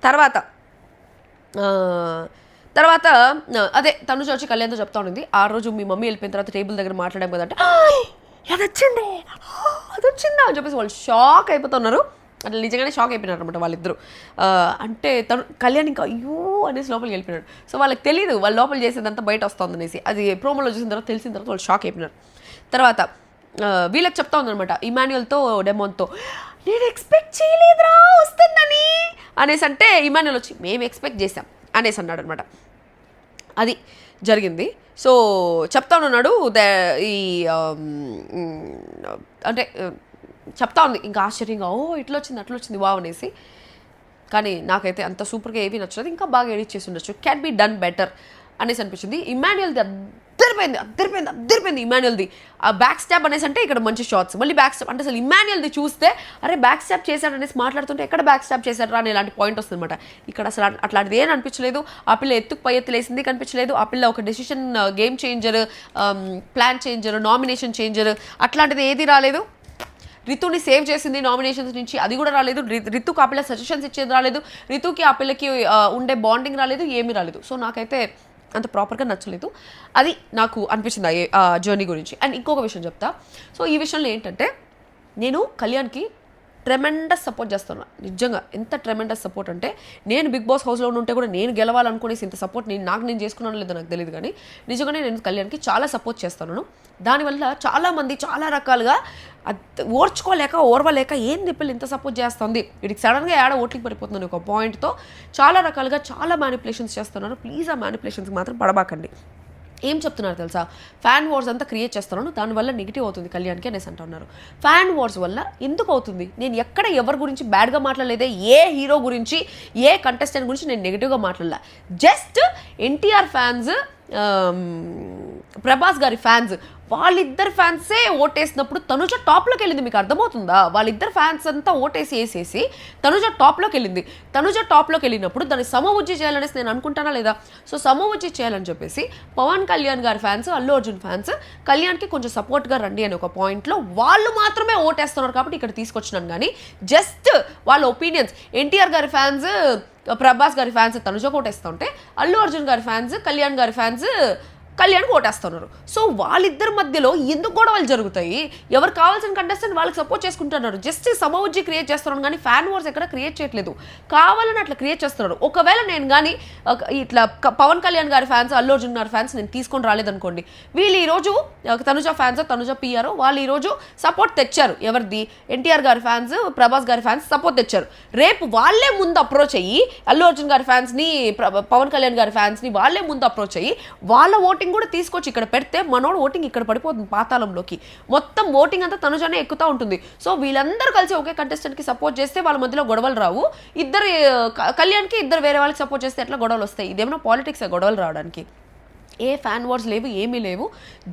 తర్వాత అదే తనుజ వచ్చి కళ్యాణ్తో చెప్తా ఉంది, ఆ రోజు మీ మమ్మీ వెళ్ళిపోయిన తర్వాత టేబుల్ దగ్గర మాట్లాడాం కదంటే అది వచ్చిందా అని చెప్పేసి వాళ్ళు షాక్ అయిపోతున్నారు. అట్లా నిజంగానే షాక్ అయిపోయినారు అనమాట వాళ్ళిద్దరు. అంటే తను కళ్యాణ్ ఇంకా అయ్యో అనేసి లోపలికి వెళ్ళిపోయినాడు. సో వాళ్ళకి తెలియదు వాళ్ళు లోపల చేసేదంతా బయట వస్తుంది అనేసి. అది ప్రోమోలో చూసిన తర్వాత తెలిసిన తర్వాత వాళ్ళు షాక్ అయిపోయినారు. తర్వాత వీళ్ళకి చెప్తా ఉందనమాట ఇమాన్యుయల్తో డెమోన్తో, నేను ఎక్స్పెక్ట్ చేయలేదురా వస్తుందని అనేసి. అంటే ఇమాన్యుయల్ వచ్చి మేము ఎక్స్పెక్ట్ చేసాం అనేసి అన్నాడు అనమాట. అది జరిగింది. సో చెప్తా ఉన్నాడు ఈ అంటే చెప్తా ఉంది ఇంకా ఆశ్చర్యంగా, ఓ ఇట్లా వచ్చింది అట్లా వచ్చింది వావ్ అనేసి. కానీ నాకైతే అంత సూపర్గా ఏమీ నచ్చలేదు. ఇంకా బాగా ఎడిట్ చేసి ఉండొచ్చు, క్యాన్ బీ డన్ బెటర్ అనేసి అనిపించింది. ఇమాన్యుయల్ది అద్దరిపోయింది ఇమాన్యుయల్ది. ఆ బ్యాక్ స్టాప్ అనేసి అంటే ఇక్కడ మంచి షాట్స్, మళ్ళీ బ్యాక్ స్టాప్ అంటే అసలు ఇమాన్యుయల్ది చూస్తే అరే బ్యాక్ స్టాప్ చేశాడు అనేసి మాట్లాడుతుంటే ఎక్కడ బ్యాక్ స్టాప్ చేశాడు రా అని ఇలాంటి పాయింట్ వస్తుంది అనమాట. ఇక్కడ అసలు అట్లాంటిది ఏం అనిపించలేదు. ఆ పిల్ల ఎత్తుకు పై ఎత్తులు వేసింది కనిపించలేదు. ఆ పిల్ల ఒక decision game changer, plan changer, nomination changer అట్లాంటిది ఏది రాలేదు. రితుని సేవ్ చేసింది నామినేషన్స్ నుంచి, అది కూడా రాలేదు. రితుకు ఆ పిల్ల సజెషన్స్ ఇచ్చేది రాలేదు. రితుకి ఆ పిల్లకి ఉండే బాండింగ్ రాలేదు, ఏమీ రాలేదు. సో నాకైతే అంత ప్రాపర్గా నచ్చలేదు. అది నాకు అనిపించింది ఆ జర్నీ గురించి. అండ్ ఇంకొక విషయం చెప్తా. సో ఈ విషయంలో ఏంటంటే నేను కళ్యాణ్కి ట్రెమెండస్ సపోర్ట్ చేస్తున్నా. నిజంగా ఎంత ట్రెమెండస్ సపోర్ట్ అంటే, నేను బిగ్ బాస్ హౌస్లో ఉంటే కూడా నేను గెలవాలనుకునేసి ఇంత సపోర్ట్ నేను చేసుకున్నాను లేదో నాకు తెలియదు, కానీ నిజంగానే నేను కళ్యాణ్కి చాలా సపోర్ట్ చేస్తున్నాను. దానివల్ల చాలామంది చాలా రకాలుగా ఓర్వలేక ఏం నిప్పులు ఇంత సపోర్ట్ చేస్తుంది, వీడికి సడన్గా ఏడ ఓట్లికి పడిపోతున్నాను ఒక పాయింట్తో చాలా రకాలుగా చాలా మ్యానిపులేషన్స్ చేస్తున్నారు. ప్లీజ్ ఆ మ్యానిపులేషన్స్కి మాత్రం పడబాకండి. ఏం చెప్తున్నారు తెలుసా, ఫ్యాన్ వార్స్ అంతా క్రియేట్ చేస్తున్నాను, దానివల్ల నెగిటివ్ అవుతుంది కళ్యాణ్కి అనేసి అంటున్నారు. ఫ్యాన్ వార్స్ వల్ల ఎందుకు అవుతుంది? నేను ఎక్కడ ఎవరి గురించి బ్యాడ్గా మాట్లాడలేదే, ఏ హీరో గురించి ఏ కంటెస్టెంట్ గురించి నేను నెగిటివ్గా మాట్లాడలే. జస్ట్ ఎన్టీఆర్ ఫ్యాన్స్, ప్రభాస్ గారి ఫ్యాన్స్, వాళ్ళిద్దరు ఫ్యాన్సే ఓటేసినప్పుడు తనుజ టాప్లోకి వెళ్ళింది. మీకు అర్థమవుతుందా? వాళ్ళిద్దరు ఫ్యాన్స్ అంతా వేసేసి తనుజ టాప్లోకి వెళ్ళింది. తనుజ టాప్లోకి వెళ్ళినప్పుడు దాన్ని సమవుజ్జి చేయాలనేసి నేను అనుకుంటానా లేదా? సో సమవుజ్జి చేయాలని చెప్పేసి పవన్ కళ్యాణ్ గారి ఫ్యాన్స్, అల్లు అర్జున్ ఫ్యాన్స్ కళ్యాణ్కి కొంచెం సపోర్ట్గా రండి అని ఒక పాయింట్లో వాళ్ళు మాత్రమే ఓటేస్తున్నారు కాబట్టి ఇక్కడ తీసుకొచ్చినాను. కానీ జస్ట్ వాళ్ళ ఒపీనియన్స్, ఎన్టీఆర్ గారి ఫ్యాన్స్, ప్రభాస్ గారి ఫ్యాన్స్ తనుజ ఓటేస్తూ ఉంటే, అల్లు అర్జున్ గారి ఫ్యాన్స్, కళ్యాణ్ గారి ఫ్యాన్స్ కళ్యాణ్కి ఓటేస్తున్నారు. సో వాళ్ళిద్దరి మధ్యలో ఎందుకు గొడవలు జరుగుతాయి? ఎవరు కావాల్సిన కంటెస్టెంట్ వాళ్ళకి సపోర్ట్ చేసుకుంటున్నారు. జస్ట్ సమవుజ్జి క్రియేట్ చేస్తున్నారు, కానీ ఫ్యాన్ వార్స్ ఎక్కడ క్రియేట్ చేయట్లేదు. కావాలని అట్లా క్రియేట్ చేస్తున్నారు. ఒకవేళ నేను కానీ ఇట్లా పవన్ కళ్యాణ్ గారి ఫ్యాన్స్, అల్లు అర్జున్ గారి ఫ్యాన్స్ నేను తీసుకొని రాలేదనుకోండి, వీళ్ళు ఈరోజు తనుజ ఫ్యాన్స్, తనుజ పిఆర్ వాళ్ళు ఈరోజు సపోర్ట్ తెచ్చారు. ఎవరిది? ఎన్టీఆర్ గారి ఫ్యాన్స్, ప్రభాస్ గారి ఫ్యాన్స్ సపోర్ట్ తెచ్చారు. రేపు వాళ్ళే ముందు అప్రోచ్ అయ్యి అల్లు అర్జున్ గారి ఫ్యాన్స్ని, పవన్ కళ్యాణ్ గారి ఫ్యాన్స్ని వాళ్ళే ముందు అప్రోచ్ అయ్యి వాళ్ళ ఓటింగ్ కూడా తీసుకొచ్చి ఇక్కడ పెడితే మనోడు ఓటింగ్ ఇక్కడ పడిపోతుంది పాతాళంలోకి. మొత్తం ఓటింగ్ అంతా తనుజనే ఎక్కుతా ఉంటుంది. సో వీళ్ళందరూ కలిసి ఒకే కంటెస్టెంట్కి సపోర్ట్ చేస్తే వాళ్ళ మధ్యలో గొడవలు రావు. ఇద్దరు కళ్యాణ్కి ఇద్దరు వేరే వాళ్ళకి సపోర్ట్ చేస్తే ఎట్లా గొడవలు వస్తాయి? ఇదేమన్నా పాలిటిక్స్ గొడవలు రావడానికి? ఏ ఫ్యాన్ వార్స్ లేవు, ఏమీ లేవు.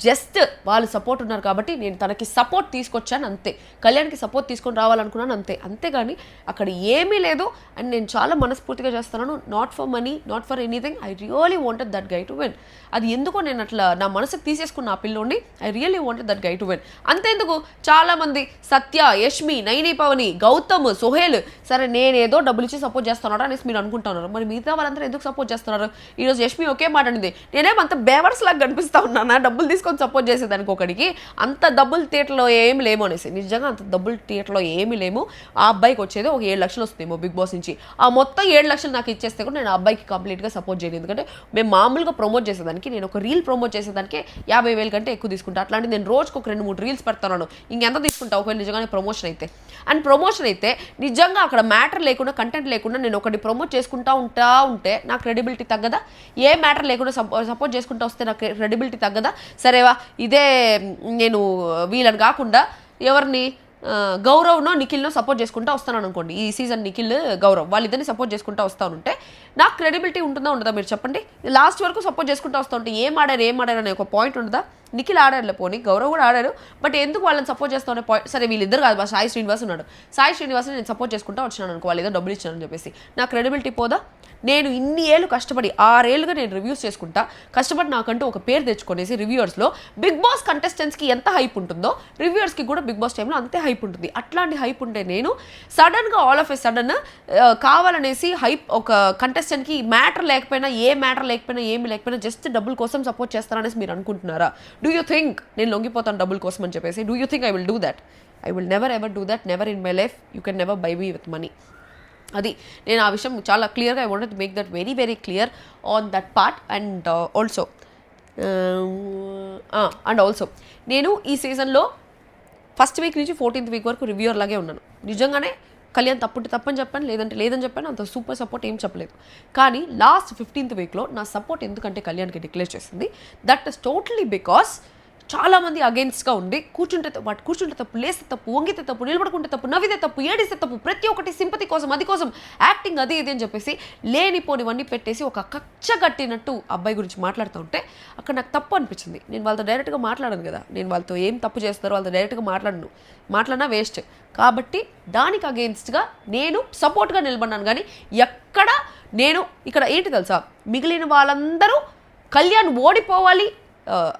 జస్ట్ వాళ్ళు సపోర్ట్ ఉన్నారు కాబట్టి నేను తనకి సపోర్ట్ తీసుకొచ్చాను అంతే. కళ్యాణ్కి సపోర్ట్ తీసుకొని రావాలనుకున్నాను అంతే. అంతేగాని అక్కడ ఏమీ లేదు. అండ్ నేను చాలా మనస్ఫూర్తిగా చేస్తున్నాను. Not for money, not for anything. I really wanted that guy to win. అది ఎందుకో నేను అట్లా నా మనసుకు తీసేసుకున్న ఆ పిల్లోని. I really wanted that guy to win. అంతేందుకు చాలామంది సత్య, యష్మి, నైని పవని, గౌతమ్, సోహేల్, సరే నేనేదో డబ్బులు ఇచ్చి సపోర్ట్ చేస్తున్నాడు అనేసి మీరు అనుకుంటున్నారు. మరి మిగతా వాళ్ళందరూ ఎందుకు సపోర్ట్ చేస్తున్నారు? ఈరోజు యష్మి ఒకే మాట అనింది, నేనేమంత బేవర్స్ లాగా కనిపిస్తా ఉన్నానా డబ్బులు తీసుకొని సపోర్ట్ చేసేదానికి ఒకడికి? అంత డబ్బులు థియేటర్లో ఏమి లేము అనేసి. నిజంగా అంత డబ్బులు థియేటర్లో ఏమి లేము. ఆ అబ్బాయికి వచ్చేది ఒక 7 లక్షలు వస్తుందేమో బిగ్ బాస్ నుంచి. ఆ మొత్తం 7 లక్షలు నాకు ఇచ్చేస్తే కూడా నేను ఆ అబ్బాయికి కంప్లీట్గా సపోర్ట్ చేయలేదు. ఎందుకంటే మేము మామూలుగా ప్రమోట్ చేసేదానికి, నేను ఒక రీల్ ప్రమోట్ చేసేదానికి 50,000 కంటే ఎక్కువ తీసుకుంటా. అట్లాంటి నేను రోజుకు ఒక 2-3 రీల్స్ పెడతాను. ఇంకెంత తీసుకుంటా ఒకవేళ నిజంగానే ప్రమోషన్ అయితే? అండ్ ప్రమోషన్ అయితే నిజంగా అక్కడ మ్యాటర్ లేకుండా, కంటెంట్ లేకుండా నేను ఒకటి ప్రమోట్ చేసుకుంటా ఉంటే నా క్రెడిబిలిటీ తగ్గదా? ఏ మ్యాటర్ లేకుండా సపోర్ట్ చేసుకుంటూ వస్తే నాకు క్రెడిబిలిటీ తగ్గదా? సరేవా, ఇదే నేను వీళ్ళని కాకుండా ఎవరిని గౌరవ్నో నిఖిల్నో సపోర్ట్ చేసుకుంటూ వస్తాను అనుకోండి. ఈ సీజన్ నిఖిల్, గౌరవ్ వాళ్ళిద్దరిని సపోర్ట్ చేసుకుంటూ వస్తానుంటే నాకు క్రెడిబిలిటీ ఉంటుందా ఉండదా మీరు చెప్పండి? లాస్ట్ వరకు సపోర్ట్ చేసుకుంటూ వస్తూ ఉంటే ఏం ఆడారు అనే ఒక పాయింట్ ఉండదా? నిఖిల్ ఆడారులే, పోనీ గౌరవ్ కూడా ఆడారు, బట్ ఎందుకు వాళ్ళని సపోర్ట్ చేస్తామనే పాయింట్. సరే వీళ్ళిద్దరు కాదు, మా సాయి శ్రీనివాస్ ఉన్నాడు. సాయి శ్రీనివాస్ని నేను సపోర్ట్ చేసుకుంటూ వచ్చినాను అనుకో, వాళ్ళు ఏదో డబ్బులు ఇచ్చానని చెప్పేసి నా క్రెడిబిలిటీ పోదా? నేను ఇన్ని ఏళ్ళు కష్టపడి 6 ఏళ్ళుగా నేను రివ్యూస్ చేసుకుంటా కష్టపడి నాకంటూ ఒక పేరు తెచ్చుకొనేసి రివ్యూవర్స్లో బిగ్ బాస్ కంటెస్టెంట్స్కి ఎంత హైప్ ఉంటుందో రివ్యూవర్స్కి కూడా బిగ్ బాస్ టైంలో అంతే హైప్ ఉంటుంది. అట్లాంటి హైప్ ఉంటే నేను సడన్గా ఆల్ ఆఫ్ ఎ సడన్ కావాలనేసి హైప్ ఒక కంటెస్టెంట్కి మ్యాటర్ లేకపోయినా, ఏ మ్యాటర్ లేకపోయినా, ఏమి లేకపోయినా జస్ట్ డబ్బుల కోసం సపోర్ట్ చేస్తారనేసి మీరు అనుకుంటున్నారా? డూ యూ థింక్ నేను లొంగిపోతాను డబ్బుల కోసం అని చెప్పేసి? Do you think I will do that? I will never ever do that. Never in my life. You can never by me with money. అది నేను ఆ విషయం చాలా క్లియర్గా I wanted to make that very very clear on that part. And also నేను ఈ సీజన్లో ఫస్ట్ వీక్ నుంచి 14th వీక్ వరకు రివ్యూర్ లాగే ఉన్నాను. నిజంగానే కళ్యాణ్ తప్పని చెప్పాను, లేదని చెప్పాను. అంత సూపర్ సపోర్ట్ ఏం చెప్పలేదు. కానీ లాస్ట్ 15th వీక్లో నా సపోర్ట్ ఎందుకంటే కళ్యాణ్కి డిక్లేర్ చేసింది. దట్ ఇస్ టోటలీ బికాస్ చాలామంది అగెయిన్స్ట్గా ఉండి కూర్చుంటే తప్పు, లేస్తే తప్పు, వంగితే తప్పు, నిలబడుకుంటే తప్పు, నవ్వితే తప్పు, ఏడిస్తే తప్పు, ప్రతి ఒక్కటి సింపతి కోసం, అది కోసం, యాక్టింగ్ అది ఇది అని చెప్పేసి లేనిపోనివన్నీ పెట్టేసి ఒక కచ్చ కట్టినట్టు అబ్బాయి గురించి మాట్లాడుతూ ఉంటే అక్కడ నాకు తప్పు అనిపించింది. నేను వాళ్ళతో డైరెక్ట్గా మాట్లాడను కదా, నేను వాళ్ళతో ఏం తప్పు చేస్తారో వాళ్ళతో డైరెక్ట్గా మాట్లాడినా వేస్ట్. కాబట్టి దానికి అగెయిన్స్ట్గా నేను సపోర్ట్గా నిలబడినాను. కానీ ఎక్కడ నేను ఇక్కడ ఏంటి తెలుసా, మిగిలిన వాళ్ళందరూ కళ్యాణ్ ఓడిపోవాలి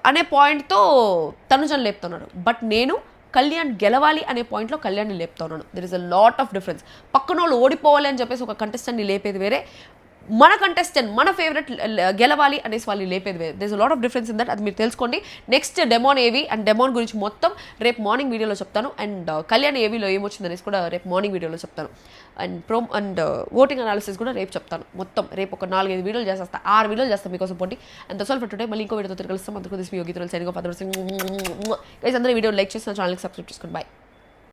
అనే పాయింట్తో తనుజను లేపుతున్నాడు, బట్ నేను కళ్యాణ్ గెలవాలి అనే పాయింట్లో కళ్యాణ్ని లేపుతున్నాను. There is a lot of difference. పక్కన వాళ్ళు ఓడిపోవాలి అని చెప్పేసి ఒక కంటెస్టెంట్ని లేపేది వేరే, మన కంటెస్టెంట్ మన ఫేవరెట్ గెలవాలి అనేసి వాళ్ళు లేపేది వేరే. There is a lot of difference in that. అది మీరు తెలుసుకోండి. నెక్స్ట్ డెమోన్ ఏవి అండ్ డెమోన్ గురించి మొత్తం రేపు మార్నింగ్ వీడియోలో చెప్తాను. అండ్ కళ్యాణ్ ఏవీలో ఏమొచ్చింది అనేసి కూడా రేపు మార్నింగ్ వీడియోలో చెప్తాను. అండ్ ఓటింగ్ అనాలిసిస్ కూడా రేపు చెప్తాను. మొత్తం రేపు ఒక 4-5 వీడియోలు చేసేస్తా, 6 వీడియోలు చేస్తాను మీకోసం పోటీ. And that's all for today. మళ్ళీ ఇంకో వీడియోతో తిరిగి కలుస్తాం. అందుకు దిస్ మీ యోగితులు సైనింగ్ ఆఫ్. గైస్ అందరూ వీడియో లైక్ చేసి నా ఛానల్కి సబ్స్క్రైబ్ చేసుకోండి. బాయ్.